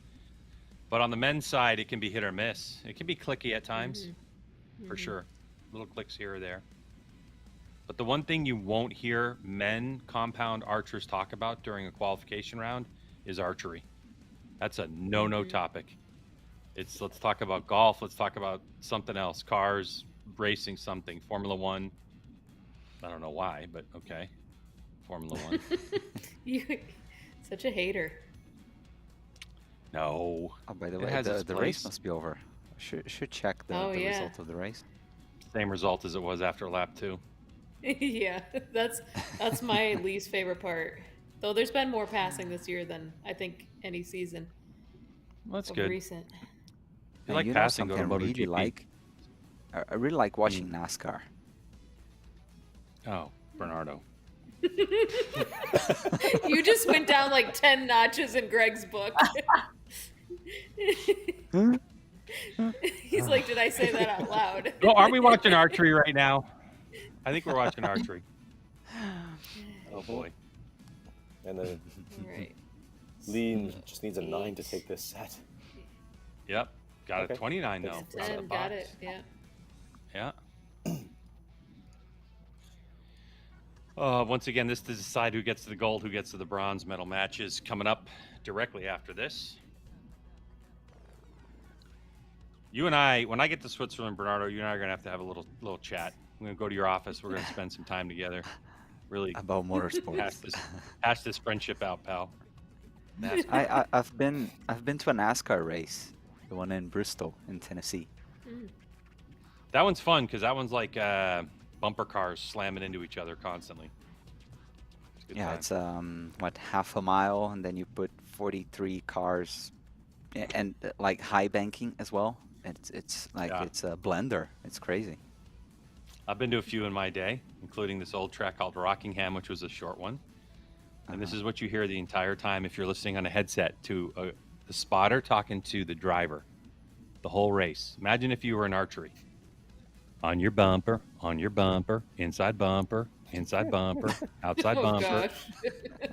But on the men's side, it can be hit or miss. It can be clicky at times, for sure. Little clicks here or there. But the one thing you won't hear men compound archers talk about during a qualification round is archery. That's a no-no topic. It's let's talk about golf. Let's talk about something else. Cars, racing, something. Formula One. I don't know why, but okay. Formula One. You such a hater. No. Oh, by the way, the race must be over. Should check the result of the race. Same result as it was after lap 2. Yeah, that's my least favorite part. Though there's been more passing this year than I think any season. Well, that's good. Recent. You like passing? Go to MotoGP. I really like watching NASCAR. Oh, Bernardo. You just went down like 10 notches in Greg's book. He's like, did I say that out loud? Oh, are we watching archery right now? I think we're watching archery. Oh boy. And then Right. Lee just needs a 9 to take this set. Yep. Got a 29 now. 10, got it, yeah. Yeah. Once again, this to decide who gets to the gold, who gets to the bronze medal matches coming up directly after this. You and I, when I get to Switzerland, Bernardo, you and I are gonna have a little chat. I'm gonna go to your office. We're gonna spend some time together. Really about motorsports. hash this friendship out, pal. I've been to a NASCAR race, the one in Bristol, in Tennessee. That one's fun because that one's like bumper cars slamming into each other constantly. It's what, half a mile, and then you put 43 cars, and like high banking as well. It's like it's a blender. It's crazy. I've been to a few in my day, including this old track called Rockingham, which was a short one. And this is what you hear the entire time if you're listening on a headset to the spotter talking to the driver the whole race. Imagine if you were in archery. On your bumper, inside bumper, outside bumper. Gosh.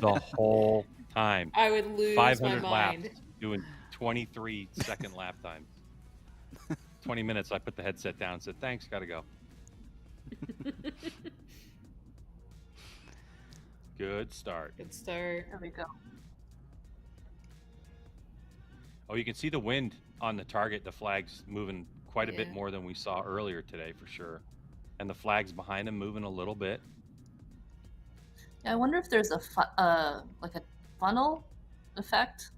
The whole time. I would lose 500 my laps mind. doing 23-second lap time. 20 minutes, I put the headset down and said, thanks, gotta go. Good start. Good start. There we go. Oh, you can see the wind on the target. The flag's moving quite a bit more than we saw earlier today, for sure. And the flag's behind him moving a little bit. Yeah, I wonder if there's like a funnel effect.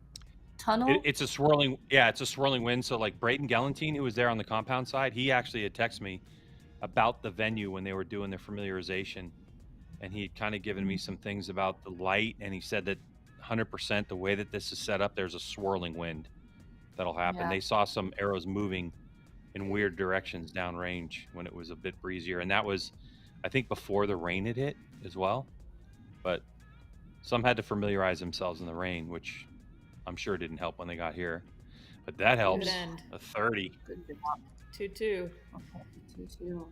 Tunnel. It's a swirling. Yeah, it's a swirling wind. So like Brayden Galantine, who was there on the compound side, he actually had texted me about the venue when they were doing their familiarization, and he had kind of given me some things about the light, and he said that 100% the way that this is set up, there's a swirling wind that'll happen. They saw some arrows moving in weird directions downrange when it was a bit breezier, and that was, I think, before the rain had hit as well. But some had to familiarize themselves in the rain, which I'm sure didn't help when they got here. But that helps. A 30. 2-2. Okay, 2-2. Do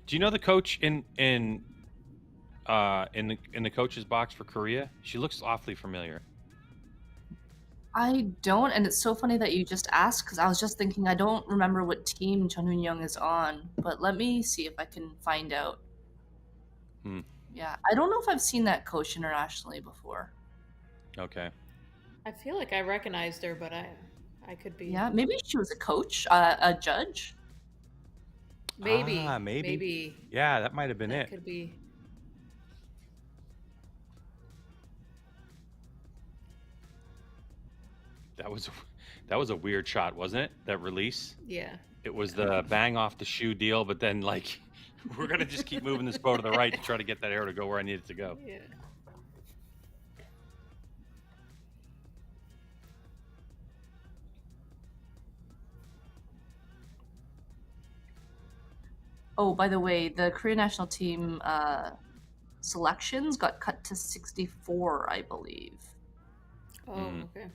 you know the coach in the coach's box for Korea? She looks awfully familiar. I don't, and it's so funny that you just asked because I was just thinking I don't remember what team Chun Hoon Young is on, but let me see if I can find out. Yeah, I don't know if I've seen that coach internationally before. Okay. I feel like I recognized her, but I could be. Yeah, maybe she was a coach, a judge. Maybe. Maybe. Yeah, that might have been that it. Could be. That was a weird shot, wasn't it? That release. Yeah. It was the bang off the shoe deal, but then like we're gonna just keep moving this bow to the right to try to get that arrow to go where I need it to go. Yeah. Oh, by the way, the Korean national team selections got cut to 64, I believe. Oh, Mm. okay.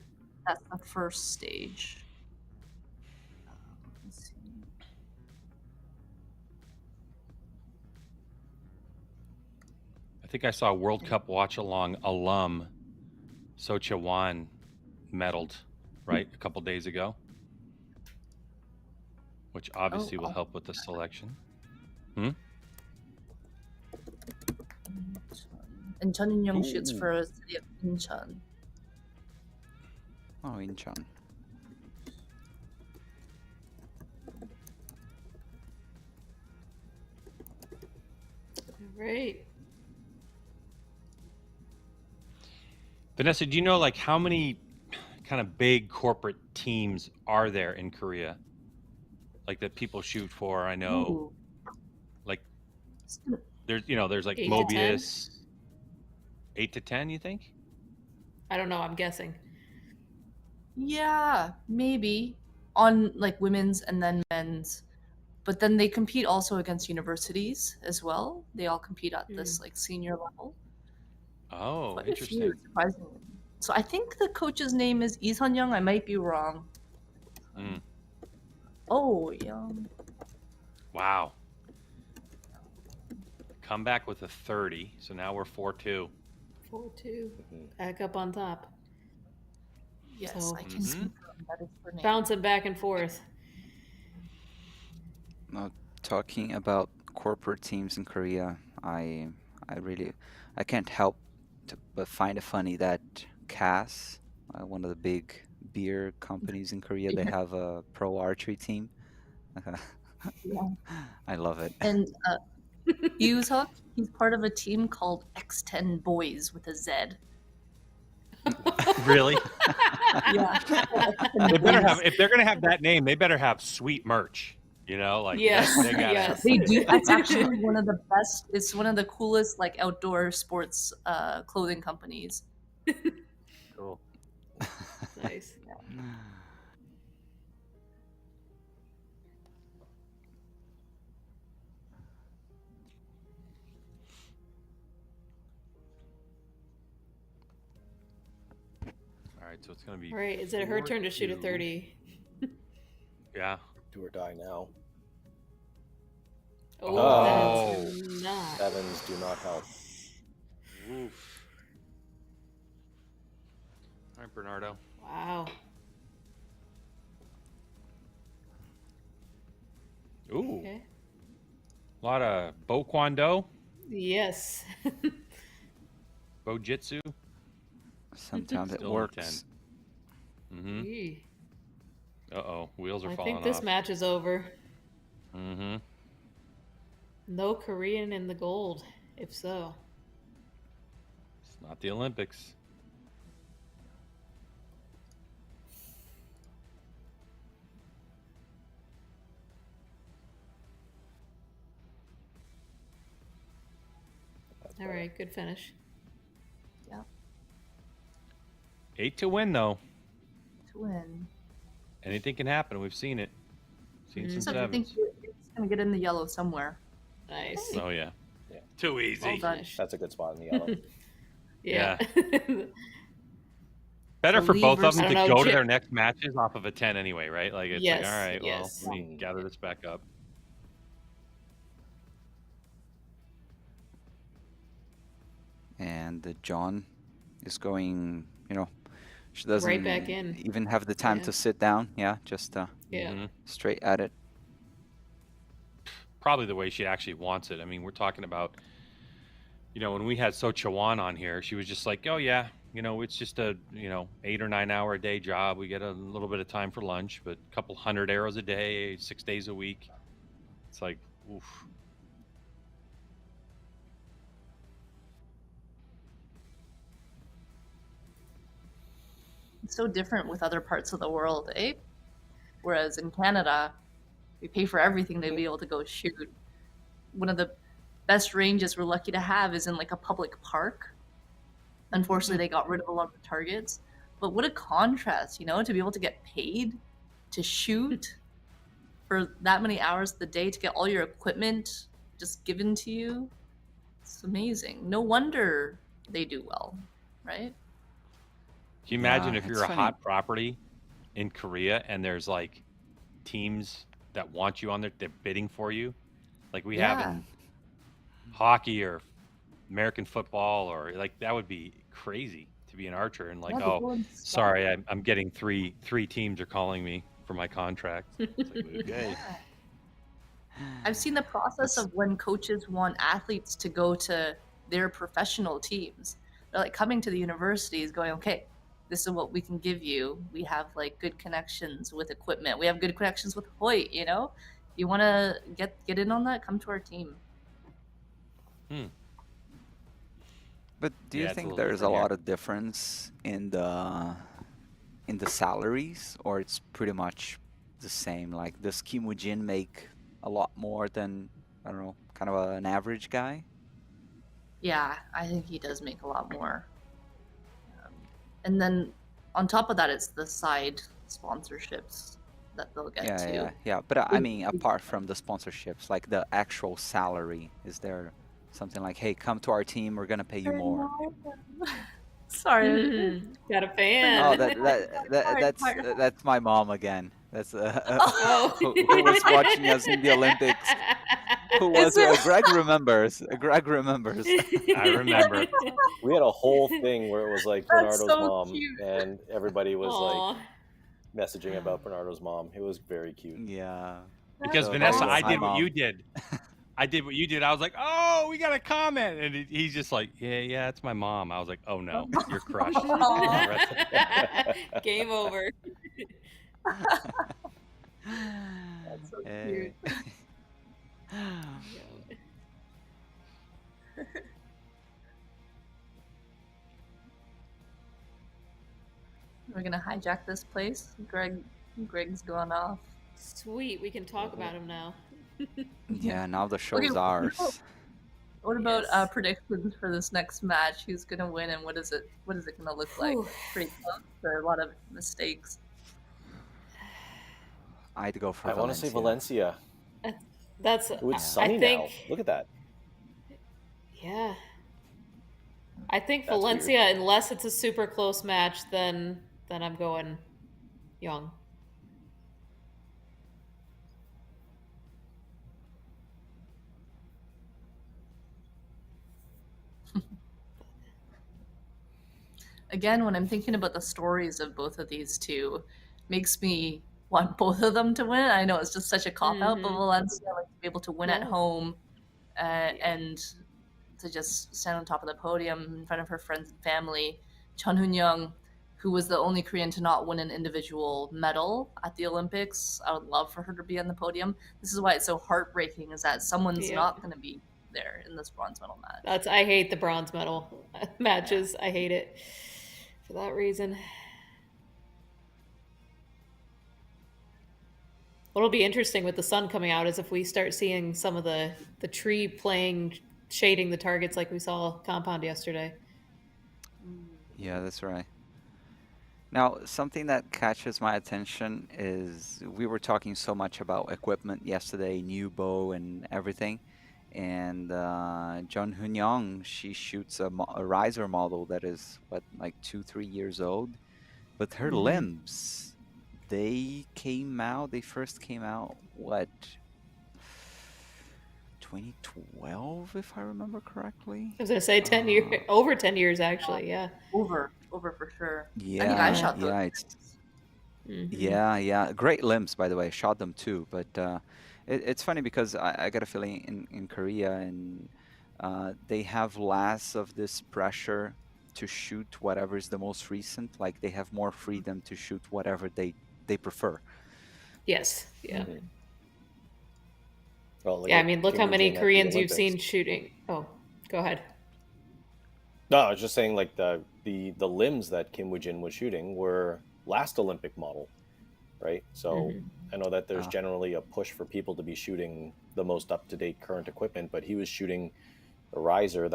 That's the first stage. Let's see. I think I saw World Cup Watchalong alum Sochawan medaled, right, a couple days ago, which obviously will help with the selection. And Chun In Young Ooh. shoots for City of Incheon. Oh, Incheon. Right. Vanessa, do you know like how many kind of big corporate teams are there in Korea? Like that people shoot for? I know, Ooh. like there's like 8 to 10? Mobius. 8 to 10, you think? I don't know. I'm guessing. Yeah, maybe on like women's and then men's, but then they compete also against universities as well. They all compete at this like senior level. Oh, Quite a few, interesting. surprisingly. So I think the coach's name is Lee Sun-young. I might be wrong. Mm. Oh, Young. Wow. Come back with a 30. So now we're 4-2. 4-2. Back up on top. Yes, So- I can confirm that is her name. Bouncing back and forth. Now, talking about corporate teams in Korea, I can't help but find it funny that CAS, one of the big beer companies in Korea, they have a pro archery team. Yeah. I love it. And Yuseok, he's part of a team called X10 Boys with a Z. Really? Yeah. They better have, if they're gonna have that name, they better have sweet merch. You know, like Yes. they gotta Yes. have- They do. That's actually one of the best. It's one of the coolest like outdoor sports clothing companies. Cool. Nice. All right, so it's gonna be. All right. Is it her turn to shoot a 4-2. 30? Yeah. Do or die now. Oh, Oh. that's not. Sevens do not help. Oof. All right, Bernardo. Wow. Ooh, Okay. a lot of Bo Kwon-do, Yes. Bo Jitsu. Sometimes it Still in the works. 10. Mm-hmm. Eee. Uh-oh, wheels are I falling think this off. match is over. Mm-hmm. No Korean in the gold, if so. It's not the Olympics. That's All better. right, good finish. 8 to win, though. To win. Anything can happen. We've seen it. Seen some Except I think sevens. it's gonna get in the yellow somewhere. Nice. Oh, yeah. Yeah. Too easy. Well done. Finish. That's a good spot in the yellow. Yeah. Better So for Lee both of versus- them I to don't know, go to Chip- their next matches off of a 10 anyway, right? Like, it's Yes, like, all right, yes. well, let me gather this back up. And Jeon is going, she doesn't Right back in. even have the time Yeah. to sit down. Yeah, just Yeah. Mhm. straight at it. Probably the way she actually wants it. I mean, we're talking about, when we had So Chawan on here, she was just like, oh, yeah, it's just a, 8 or 9 hour a day job. We get a little bit of time for lunch, but a couple hundred arrows a day, 6 days a week. It's like, oof. it's so different with other parts of the world, eh? Whereas in Canada, we pay for everything to be able to go shoot. One of the best ranges we're lucky to have is in like a public park. Unfortunately, they got rid of a lot of the targets. But what a contrast, you know, to be able to get paid to shoot for that many hours of the day, to get all your equipment just given to you. It's amazing. No wonder they do well, right? Can you imagine Yeah, if it's you're a funny. hot property in Korea and there's like teams that want you on there, they're bidding for you, like we have Yeah. in hockey or American football, or like that would be crazy to be an archer and like, Yeah, they oh, go and sorry, I'm getting three teams are calling me for my contract. It's like, okay. Yeah. I've seen the process That's- of when coaches want athletes to go to their professional teams. They're like coming to the universities going, okay, this is what we can give you. We have like good connections with equipment. We have good connections with Hoyt, you know? You want to get in on that? Come to our team. But do you Yeah, it's a think little there's a different here. lot of difference in the salaries, or it's pretty much the same? Like, does Kim Woo-jin make a lot more than, I don't know, kind of an average guy? Yeah, I think he does make a lot more. And then on top of that, it's the side sponsorships that they'll get to. Yeah. But I mean, apart from the sponsorships, like the actual salary, is there something like, hey, come to our team, we're gonna pay you more? Sorry. Got a fan. Oh, that's my mom again. That's Oh. who was watching us in the Olympics. Who was Greg remembers? Greg remembers. I remember. We had a whole thing where it was like That's Bernardo's so mom, cute. and everybody was Aw. like messaging about Bernardo's mom. It was very cute. Yeah. Because So Vanessa, there you go. I Hi, did what you Mom. did. I did what you did. I was like, oh, we got a comment. And he's just like, yeah, it's my mom. I was like, oh no, you're crushed. Game over. That's so Hey. cute. We're gonna hijack this place. Greg's going off. Sweet, we can talk about him now. Yeah, now the show's Okay, ours. What about Yes. predictions for this next match? Who's gonna win, and what is it gonna look like? Whew. Pretty close. There are a lot of mistakes. I'd go for I want to say Valencia. That's Ooh, it's sunny I think, now. Look at that. Yeah. I think That's Valencia, unless it's a super close match, then I'm going Young. Again, when I'm thinking about the stories of both of these two, makes me want both of them to win. I know it's just such a cop out, but Mhm. Valencia like to be able to win at No. home, and to just stand on top of the podium in front of her friends and family. Chun Hoon-young, who was the only Korean to not win an individual medal at the Olympics. I would love for her to be on the podium. This is why it's so heartbreaking, is that someone's Yep. not going to be there in this bronze medal match. I hate the bronze medal matches. I hate it for that reason. What'll be interesting with the sun coming out is if we start seeing some of the tree playing, shading the targets like we saw Compound yesterday. Yeah, that's right. Now, something that catches my attention is we were talking so much about equipment yesterday, new bow and everything. And Jeon Hoon-young, she shoots a riser model that is, what, like 2-3 years old? But her limbs, they first came out, what, 2012, if I remember correctly? I was gonna say 10 years, over 10 years actually. Yeah. Over for sure. Yeah, I think I shot those. yeah, it's Mhm. yeah. Great limbs, by the way. Shot them too, but it's funny because I got a feeling in Korea and they have less of this pressure to shoot whatever is the most recent. Like they have more freedom to shoot whatever they prefer. Yes. Yeah. Well, Yeah. I mean, look how Kim many Woo-jin at the Koreans you've Olympics. seen shooting. Oh, go ahead. No, I was just saying like the limbs that Kim Woo-jin was shooting were last Olympic model, right? So I know that there's generally a push for people to be shooting the most up-to-date current equipment, but he was shooting a riser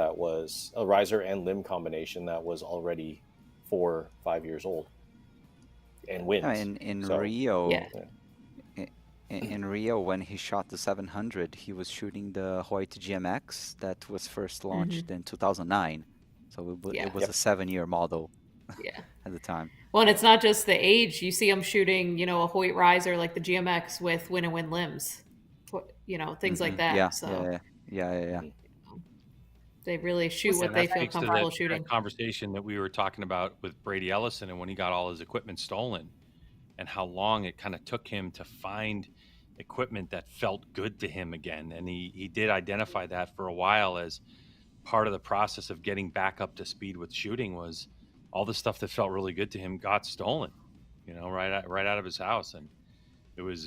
and limb combination that was already 4-5 years old and wins. In So, Rio, Yeah. in Rio, when he shot the 700, he was shooting the Hoyt GMX that was first launched in 2009. So it was a 7-year model Yeah. at the time. Well, and it's not just the age. You see them shooting, a Hoyt riser like the GMX with win and win limbs, things like that. Yeah, So yeah. they really shoot Listen, what they that feel speaks to comfortable that shooting. conversation that we were talking about with Brady Ellison and when he got all his equipment stolen, and how long it kind of took him to find equipment that felt good to him again. And he did identify that for a while as part of the process of getting back up to speed with shooting was all the stuff that felt really good to him got stolen, right out of his house. And it was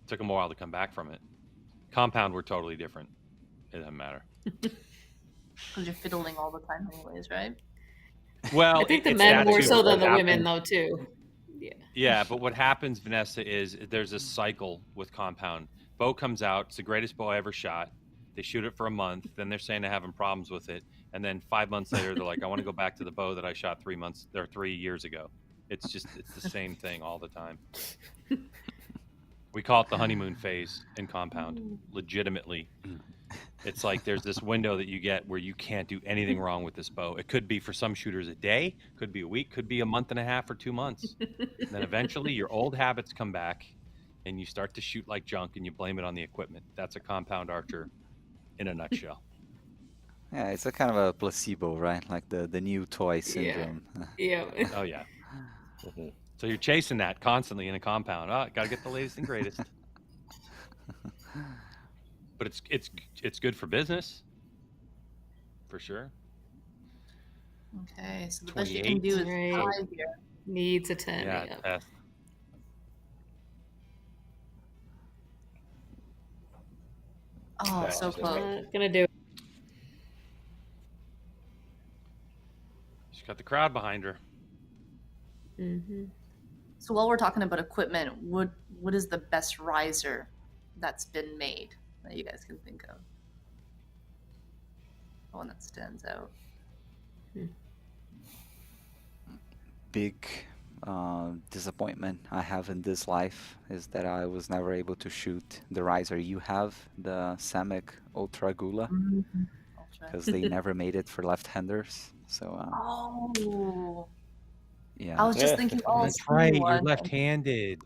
took him a while to come back from it. Compound were totally different. It doesn't matter. Because you're fiddling all the time, anyways, right? Well, I think the it's men that more too. so than What the women, happens- though, too. Yeah, but what happens, Vanessa, is there's a cycle with compound. Bow comes out, it's the greatest bow I ever shot. They shoot it for a month, then they're saying they're having problems with it, and then 5 months later they're like, I want to go back to the bow that I shot 3 years ago. It's the same thing all the time. We call it the honeymoon phase in compound, legitimately. It's like there's this window that you get where you can't do anything wrong with this bow. It could be for some shooters a day, could be a week, could be a month and a half or 2 months. And then eventually your old habits come back and you start to shoot like junk and you blame it on the equipment. That's a compound archer in a nutshell. Yeah, it's a kind of a placebo, right? Like the new toy syndrome. Yeah. Oh, yeah. So you're chasing that constantly in a compound. Oh, got to get the latest and greatest. But it's good for business, for sure. Okay, so the best you can 28. do is Right. 5 here. Needs a 10. Yeah, Yeah. test. Oh, That's so just close. Not gonna do it. She's got the crowd behind her. So while we're talking about equipment, what is the best riser that's been made that you guys can think of? The one that stands out. Big disappointment I have in this life is that I was never able to shoot the riser you have, the Samek Ultra Gula, Ultra. because they never made it for left-handers. So Oh, yeah. I was just thinking, oh, That's screw right. You're one. left-handed.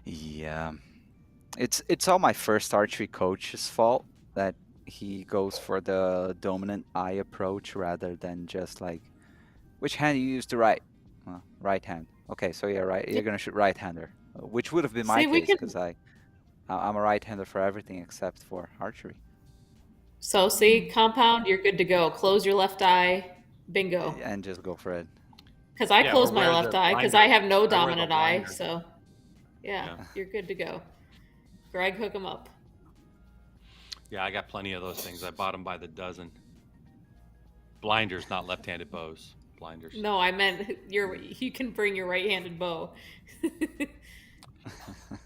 Yeah, it's all my first archery coach's fault that he goes for the dominant eye approach rather than just like, which hand you use to write? Right hand. Okay, so yeah, right. You're gonna shoot right-hander, which would have been my See, we case can- because I'm a right-hander for everything except for archery. So, see, compound, you're good to go. Close your left eye. Bingo. And just go for it. Because I Yeah, close or my wear left the eye because blinder. I have no I wear the dominant eye. blinder. So, yeah, you're good to go. Greg, hook him up. Yeah, I got plenty of those things. I bought them by the dozen. Blinders, not left-handed bows. Blinders. No, I meant you can bring your right-handed bow.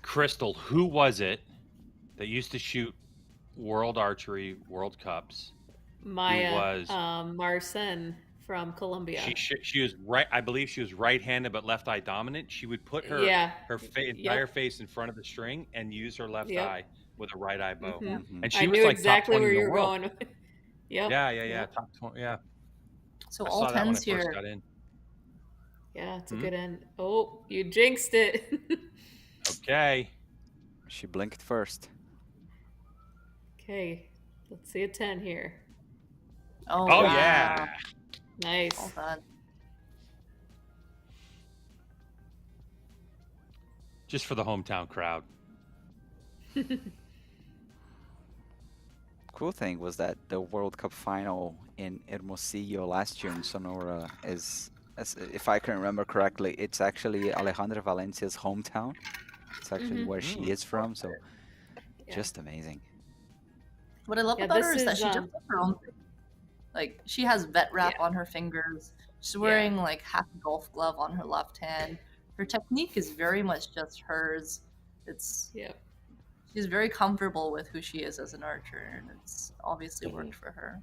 Crystal, who was it that used to shoot World Archery World Cups? Maya was- Marcin from Colombia. She was right. I believe she was right-handed but left eye dominant. She would put her entire face in front of the string and use her left eye with a right eye bow. Mhm. And she I was knew like exactly top 20 where in the you were world. going. Yep. Yeah. Yep. Top 20. Yeah. So I all saw that when I tens first here. got in. Yeah, it's a good end. Oh, you jinxed it. Okay. She blinked first. Okay, let's see a 10 here. Oh, Oh wow. yeah. Nice. Well done. Just for the hometown crowd. Cool thing was that the World Cup final in Hermosillo last year in Sonora is, if I can remember correctly, it's actually Alejandra Valencia's hometown. It's actually where she is from. So Yeah. Just amazing. What I love Yeah, about her this is that is, she just does her own thing. Like, she has vet wrap Yeah. on her fingers. She's wearing like half a golf glove on her left hand. Her technique is very much just hers. It's Yeah. she's very comfortable with who she is as an archer, and it's obviously Mhm. worked for her.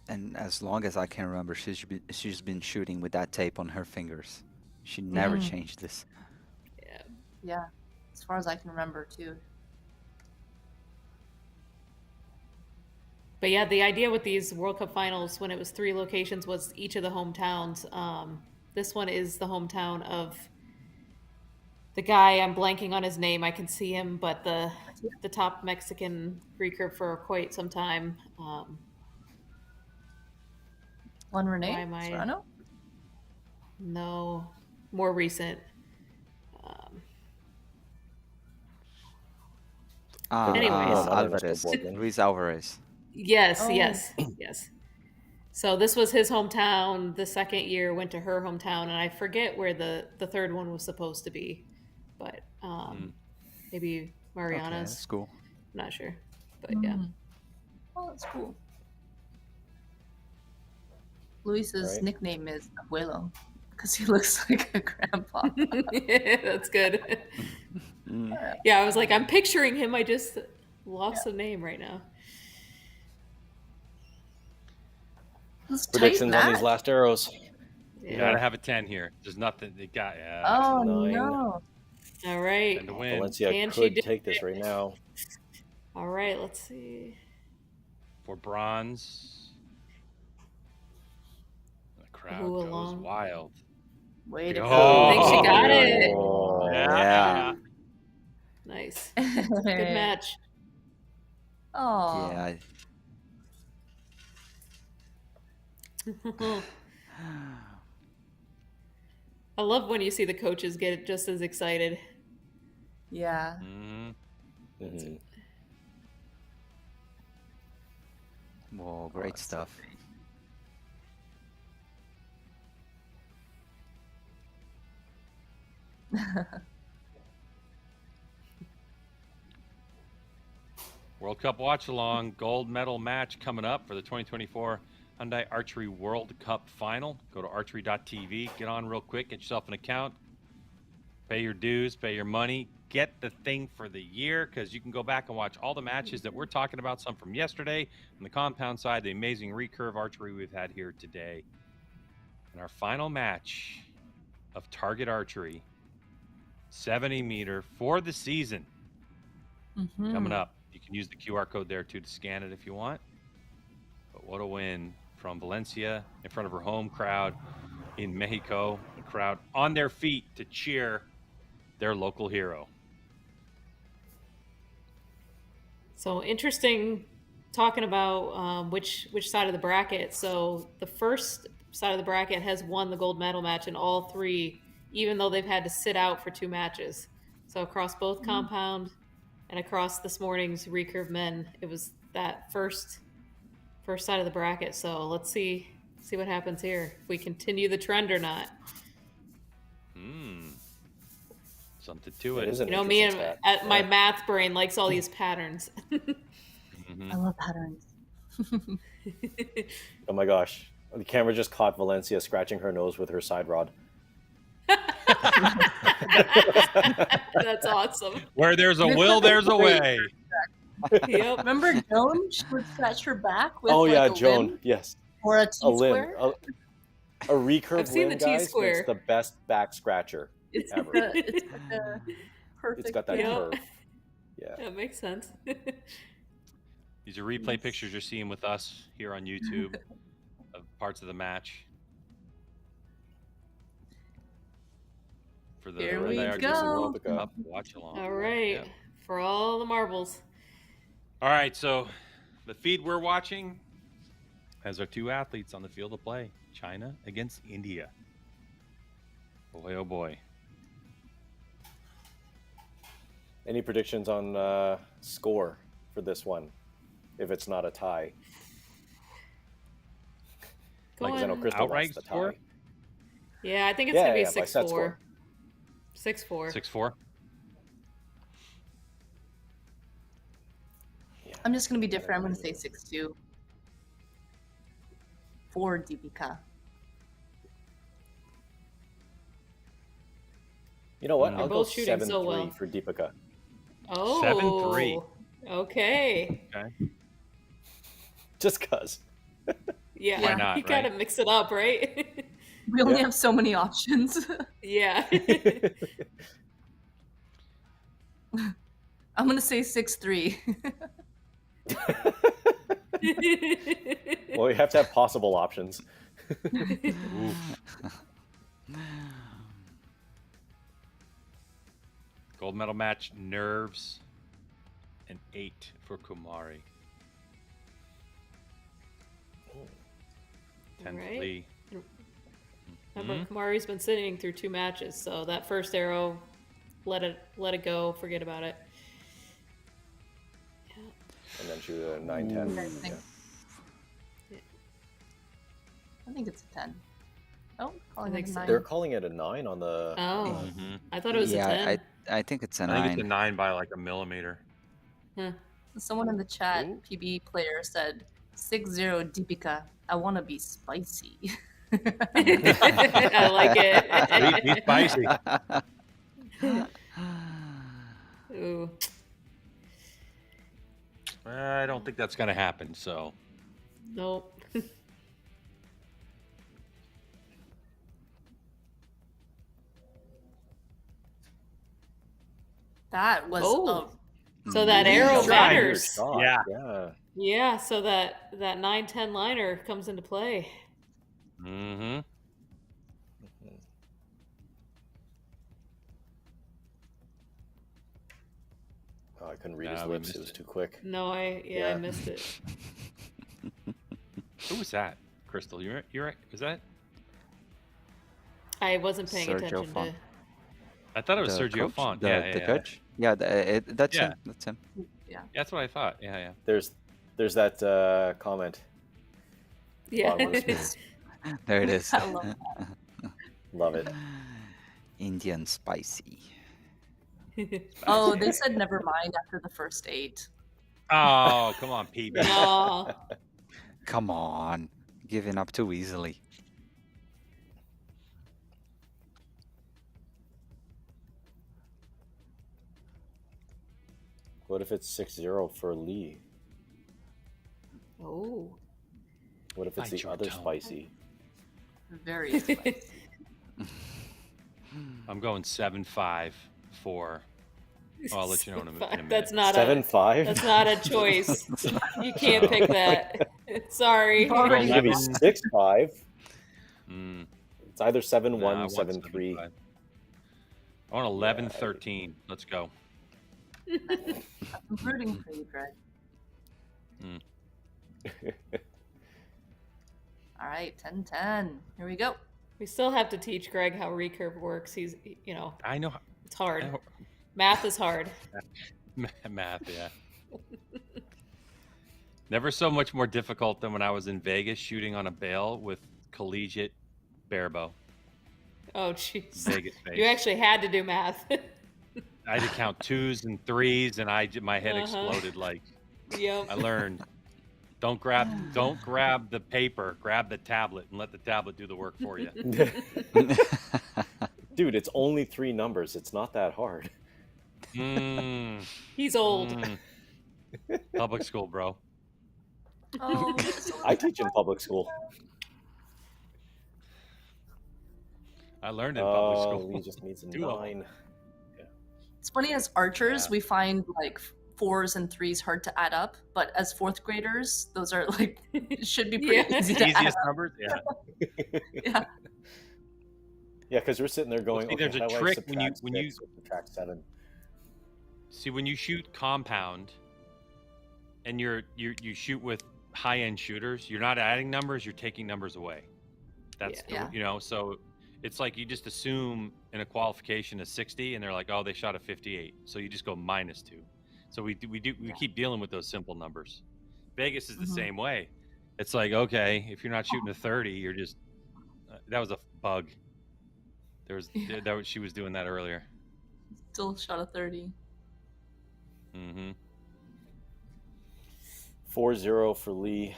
And as long as I can remember, she's been shooting with that tape on her fingers. She never Mhm. changed this. Yeah. Yeah, as far as I can remember too. But yeah, the idea with these World Cup finals, when it was 3 locations, was each of the hometowns. This one is the hometown of the guy. I'm blanking on his name. I can see him, but the top Mexican Recurve for quite some time. Juan Why Renee am I- Serrano. No, more recent. Anyway. Alvarez. Ruiz Alvarez. Yes, Oh. yes, yes. So this was his hometown. The second year went to her hometown, and I forget where the third one was supposed to be, but maybe Okay, Mariana's. that's cool. Not sure, but yeah. Oh, that's cool. Luis's Right. nickname is Abuelo because he looks like a grandpa. That's good. Yeah, I was like, I'm picturing him. I just lost the name right now. This tight Predictions on these match. last arrows. You Yeah. gotta have a 10 here. There's nothing. They got. Oh 9. no! All right. 10 to win. Valencia Can she could do take this it? right now. All right. Let's see. For bronze. The crowd Who goes along? wild. Way to Oh. go! I think she got it. Oh, Yeah. Nice. Good match. Oh, Yeah. I love when you see the coaches get just as excited. yeah. Mhm. Mhm. Whoa, great stuff. World Cup watch along. Gold medal match coming up for the 2024 Hyundai Archery World Cup Final. Go to archery.tv. Get on real quick. Get yourself an account. Pay your dues. Pay your money. Get the thing for the year, because you can go back and watch all the matches that we're talking about. Some from yesterday on the compound side. The amazing recurve archery we've had here today. And our final match of target archery, 70 meter for the season, Mhm. coming up. You can use the QR code there too to scan it if you want. But what a win from Valencia in front of her home crowd in Mexico. The crowd on their feet to cheer their local hero. So interesting talking about which side of the bracket. So the first side of the bracket has won the gold medal match in all 3, even though they've had to sit out for 2 matches. So across both compound and across this morning's recurve men, it was that first side of the bracket. So let's see what happens here, if we continue the trend or not. Something to It it. is an You know, me and interesting stat. my Yeah. math brain likes all these patterns. I love patterns. Oh my gosh. The camera just caught Valencia scratching her nose with her side rod. That's awesome. Where there's a will, there's a way. Yep. Remember Joan? She would scratch her back with Oh like yeah, a Joan. limb Yes. or a A T-square. limb. A recurve I've seen limb, the guys, T-square. makes the best back scratcher It's ever. it's like a perfect. It's got that Yep. curve. Yeah. That makes sense. These are replay pictures you're seeing with us here on YouTube of parts of the match. For the Here Hyundai we Archery go. World Cup watch along. All right. Yeah. For all the marbles. All right, so the feed we're watching has our 2 athletes on the field of play. China against India. Boy, oh boy. Any predictions on score for this one? If it's not a tie. Go Because I know on. Crystal Outright wants the score? tie. Yeah, I think it's Yeah, gonna be yeah, by set 6-4. score. 6-4. 6-4. I'm just gonna be different. I'm gonna say 6-2 for Deepika. You know what? They're I'll go both shooting 7-3 so well. for Deepika. Oh. 7-3. Okay. Okay. Just cause. Yeah. Why not, You gotta right? mix it up, right? We only Yeah. have so many options. Yeah. I'm gonna say 6-3. Well, we have to have possible options. Oof. Gold medal match, nerves, an 8 for Kumari. 10 Right. Lee. Remember, Kumari's been sitting through 2 matches, so that first arrow, let it go, forget about it. Yeah. And then shoot a 9-10. Ooh. Yeah. I think it's a 10. Oh, I think it a so. 9. They're calling it a 9 on the. Oh, Mhm. I thought it was a 10. Yeah, I think it's a I 9. think it's a 9 by like a millimeter. Huh. Someone in the chat, Ooh. PB player, said 6-0 Deepika. I want to be spicy. I like it. Be spicy. Ooh. I don't think that's going to happen, so. Nope. That was Oh. So that arrow Really matters. shot. Yeah. Yeah. Yeah, so that 9-10 liner comes into play. Mm-hmm. Oh, I couldn't read his Nah, we lips. missed It was it. too quick. No, I Yeah. missed it. Who was that? Crystal, you're right. Was that? I wasn't paying Sergio attention to. Font. I thought it was The Sergio coach? Font. The, Yeah, the yeah, coach? Yeah, that's Yeah. him. That's him. yeah. That's what I thought. Yeah, yeah. There's that comment. Yeah. Bottom of the screen. There it is. I love Love it. Indian spicy. Oh, they said never mind after the first 8. Oh, come on, PB. Aw. Come on. Giving up too easily. What if it's 6-0 for Lee? Oh. What if it's Bite the your other tongue. spicy? Very spicy. I'm going 7-5 for. I'll let you know in a minute. That's not 7-5? That's not a choice. You can't pick that. Sorry. You've already- It's gonna be 6-5. Mm, It's either 7-1, nah, I want 7-3. 7-5. I want 11-13. Let's go. I'm rooting for you, Greg. All right, 10-10. Here we go. We still have to teach Greg how recurve works. He's, I know. it's hard. I know. Math is hard. Math, yeah. Never so much more difficult than when I was in Vegas shooting on a bale with collegiate barebow. Oh, jeez. Vegas face. You actually had to do math. I had to count 2s and 3s, and my head exploded. Like Yep. I learned, don't grab the paper, grab the tablet, and let the tablet do the work for you. Dude, it's only 3 numbers. It's not that hard. He's old. Public school, bro. Oh, I teach in public school. I learned in public Oh, school. Lee just needs a Two of 9. it's funny, as archers, Yeah. we find like 4s and 3s hard to add up, but as 4th graders, those are like should be pretty Yeah. easy to add Easiest up. numbers, yeah. Yeah. Yeah, because we're sitting there going, see, there's a how do I trick subtract when you 6 or subtract 7? See, when you shoot compound, and you shoot with high-end shooters, you're not adding numbers, you're taking numbers away. That's Yeah. so it's like you just assume in a qualification a 60, and they're like, oh, they shot a 58, so you just go -2. So we keep dealing with those simple numbers. Vegas is the same way. It's like, okay, if you're not shooting a 30, you're just that was a bug. She was doing that earlier. Still shot a 30. Mm-hmm. 4-0 for Lee.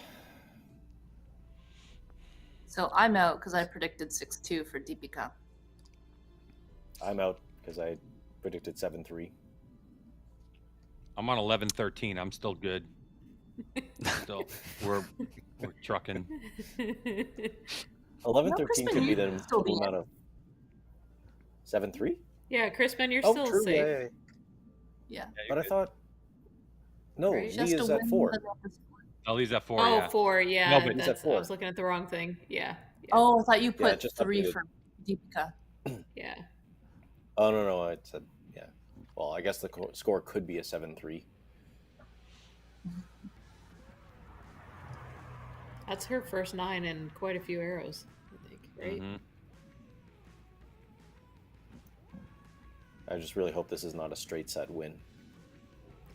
So I'm out because I predicted 6-2 for Deepika. I'm out because I predicted 7-3. I'm on 11-13. I'm still good. Still, we're trucking. 11-13 could be the still total be amount of 7-3. Yeah, Crispin, you're Oh, still true. safe. Yeah. Yeah. But I thought no, Right. Lee is at 4. Oh, he's at 4. Oh, Yeah. 4, yeah. No, but he's at that's, 4. I was looking at the wrong thing. Yeah. Oh, I thought you Yeah, put just 3 updated. for Deepika. Yeah. Oh no, it said yeah. Well, I guess the score could be a 7-3. That's her first 9 and quite a few arrows, I think, right? Mhm. I just really hope this is not a straight set win.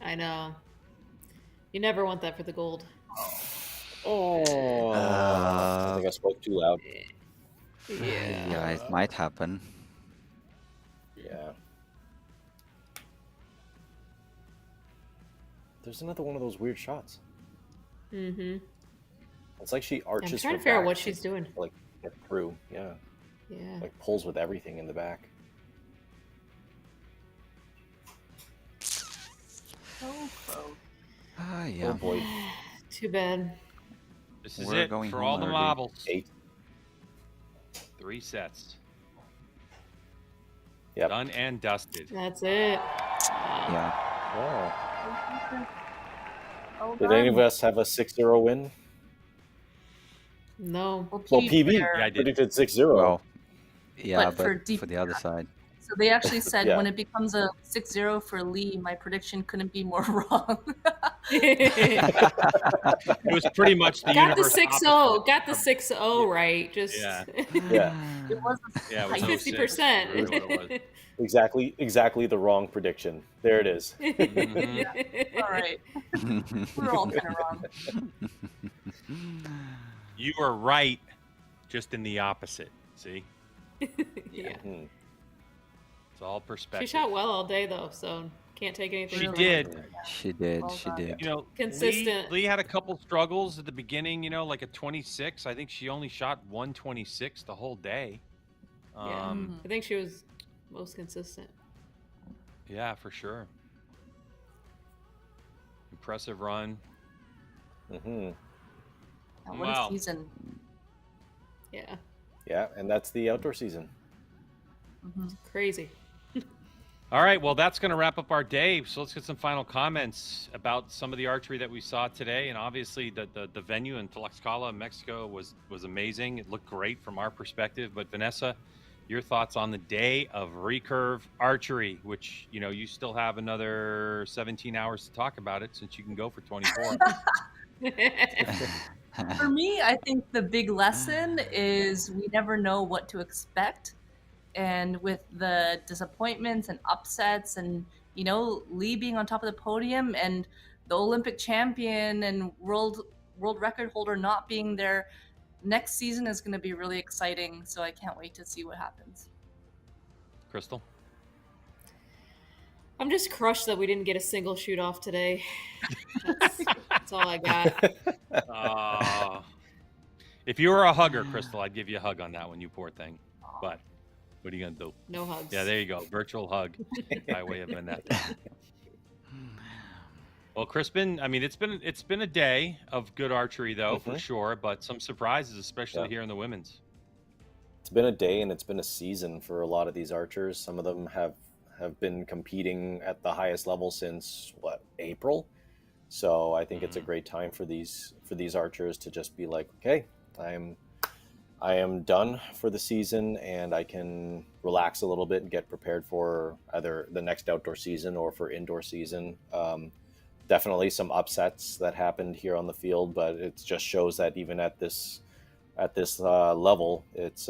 I know. You never want that for the gold. Oh, I think I spoke too loud. Yeah, it might happen. Yeah. There's another one of those weird shots. Mm-hmm. It's like she I'm arches. trying her to figure out back what she's doing. to, like get through. Yeah. Yeah. Like pulls with everything in the back. So close. Oh Yeah. boy. Too bad. This is We're it going for home all the early. marbles. 8. 3 sets. Yep. Done and dusted. That's it. Yeah. Wow. Oh, Did any of us have a 6-0 win? No. Well, Pete, PB Yeah, I did. predicted 6-0. Well, yeah, But but for for the other side. So they actually said Yeah. when it becomes a 6-0 for Lee, my prediction couldn't be more wrong. It was pretty much the Got the universe 6-0. opposite Got the of- 6-0 right. Just Yeah. Yeah. It was Yeah, it was like 50%. Really what it Exactly the wrong prediction. There it is. Mhm. all right. We're all kind of wrong. You were right, just in the opposite. See, Yeah. Hmm. it's all She perspective. shot well all day though, so can't take anything. She from did. her. She did. Well She done. did. You know, Consistent. Lee had a couple struggles at the beginning. You know, like a 26. I think she only shot 126 the whole day. Yeah. I think she was most consistent. Yeah, for sure. Impressive run. Hmm. What Wow. a season. Yeah. Yeah, and that's the outdoor season. Crazy. All right, well, that's going to wrap up our day. So let's get some final comments about some of the archery that we saw today. And obviously, the venue in Tlaxcala, Mexico, was amazing. It looked great from our perspective. But Vanessa, your thoughts on the day of Recurve archery, which, you know, you still have another 17 hours to talk about it since you can go for 24. For me, I think the big lesson is we never know what to expect. And with the disappointments and upsets and, you know, Lee being on top of the podium and the Olympic champion and world record holder not being there, next season is going to be really exciting. So I can't wait to see what happens. Crystal? I'm just crushed that we didn't get a single shoot off today. That's all I got. If you were a hugger, Crystal, I'd give you a hug on that one, you poor thing. But what are you going to do? No hugs. Yeah, there you go. Virtual hug by way of Vanessa. Well, Crispin, I mean, it's been a day of good archery, though, for sure, but some surprises, especially here in the women's. It's been a day and it's been a season for a lot of these archers. Some of them have been competing at the highest level since April. So I think it's a great time for these archers to just be like, okay, I am done for the season and I can relax a little bit and get prepared for either the next outdoor season or for indoor season. Definitely some upsets that happened here on the field, but it just shows that even at this level, it's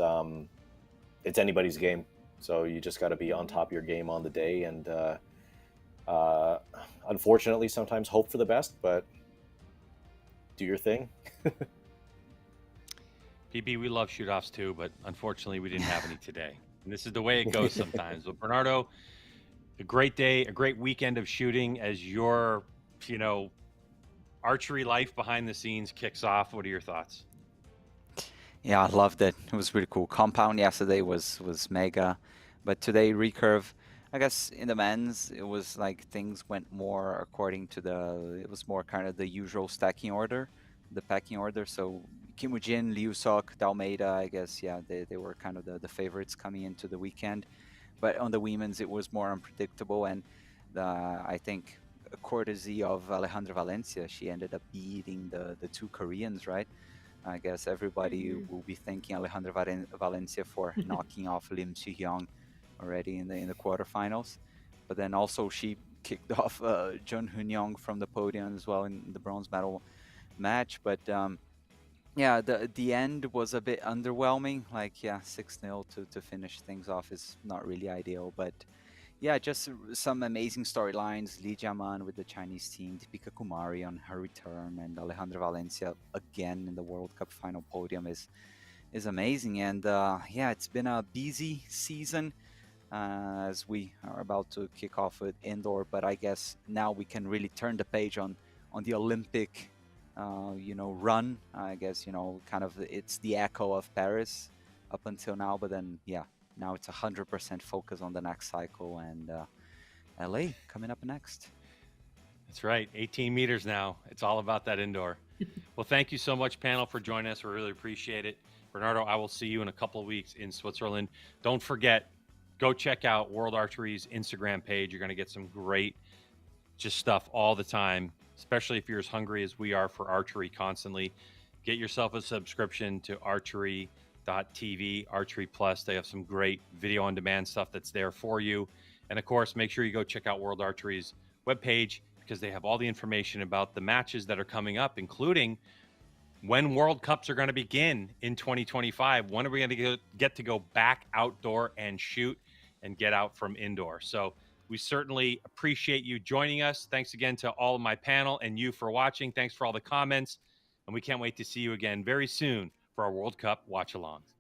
anybody's game. So you just got to be on top of your game on the day, and unfortunately, sometimes hope for the best, but do your thing. PB, we love shoot-offs too, but unfortunately, we didn't have any today. And this is the way it goes sometimes. But Bernardo, a great day, a great weekend of shooting as your, archery life behind the scenes kicks off. What are your thoughts? Yeah, I loved it. It was really cool. Compound yesterday was mega, but today Recurve. I guess in the men's it was like things went more according to it was more kind of the usual stacking order, the packing order. So Kimujin, Liu Sok, Dalmeida, I guess they were kind of the favorites coming into the weekend. But on the women's it was more unpredictable, and I think courtesy of Alejandra Valencia, she ended up beating the two Koreans, right? I guess everybody will be thanking Alejandra Valencia for knocking off Lim Chi-hyung already in the quarterfinals. But then also she kicked off Jeon Hyun from the podium as well in the bronze medal match. But yeah, the end was a bit underwhelming. Like 6-0 to finish things off is not really ideal, but. Yeah, just some amazing storylines. Li Jiaman with the Chinese team, Deepika Kumari on her return, and Alejandra Valencia again in the World Cup final podium is amazing. And yeah, it's been a busy season as we are about to kick off with indoor. But I guess now we can really turn the page on the Olympic, run. I guess kind of it's the echo of Paris up until now. But then now it's 100% focus on the next cycle, and LA coming up next. That's right. 18 meters now. It's all about that indoor. Well, thank you so much, panel, for joining us. We really appreciate it. Bernardo, I will see you in a couple of weeks in Switzerland. Don't forget, go check out World Archery's Instagram page. You're going to get some great just stuff all the time, especially if you're as hungry as we are for archery constantly. Get yourself a subscription to Archery.tv, Archery Plus. They have some great video on demand stuff that's there for you. And of course, make sure you go check out World Archery's webpage because they have all the information about the matches that are coming up, including when World Cups are going to begin in 2025. When are we going to get to go back outdoor and shoot and get out from indoor? So we certainly appreciate you joining us. Thanks again to all of my panel and you for watching. Thanks for all the comments. And we can't wait to see you again very soon for our World Cup watch-alongs.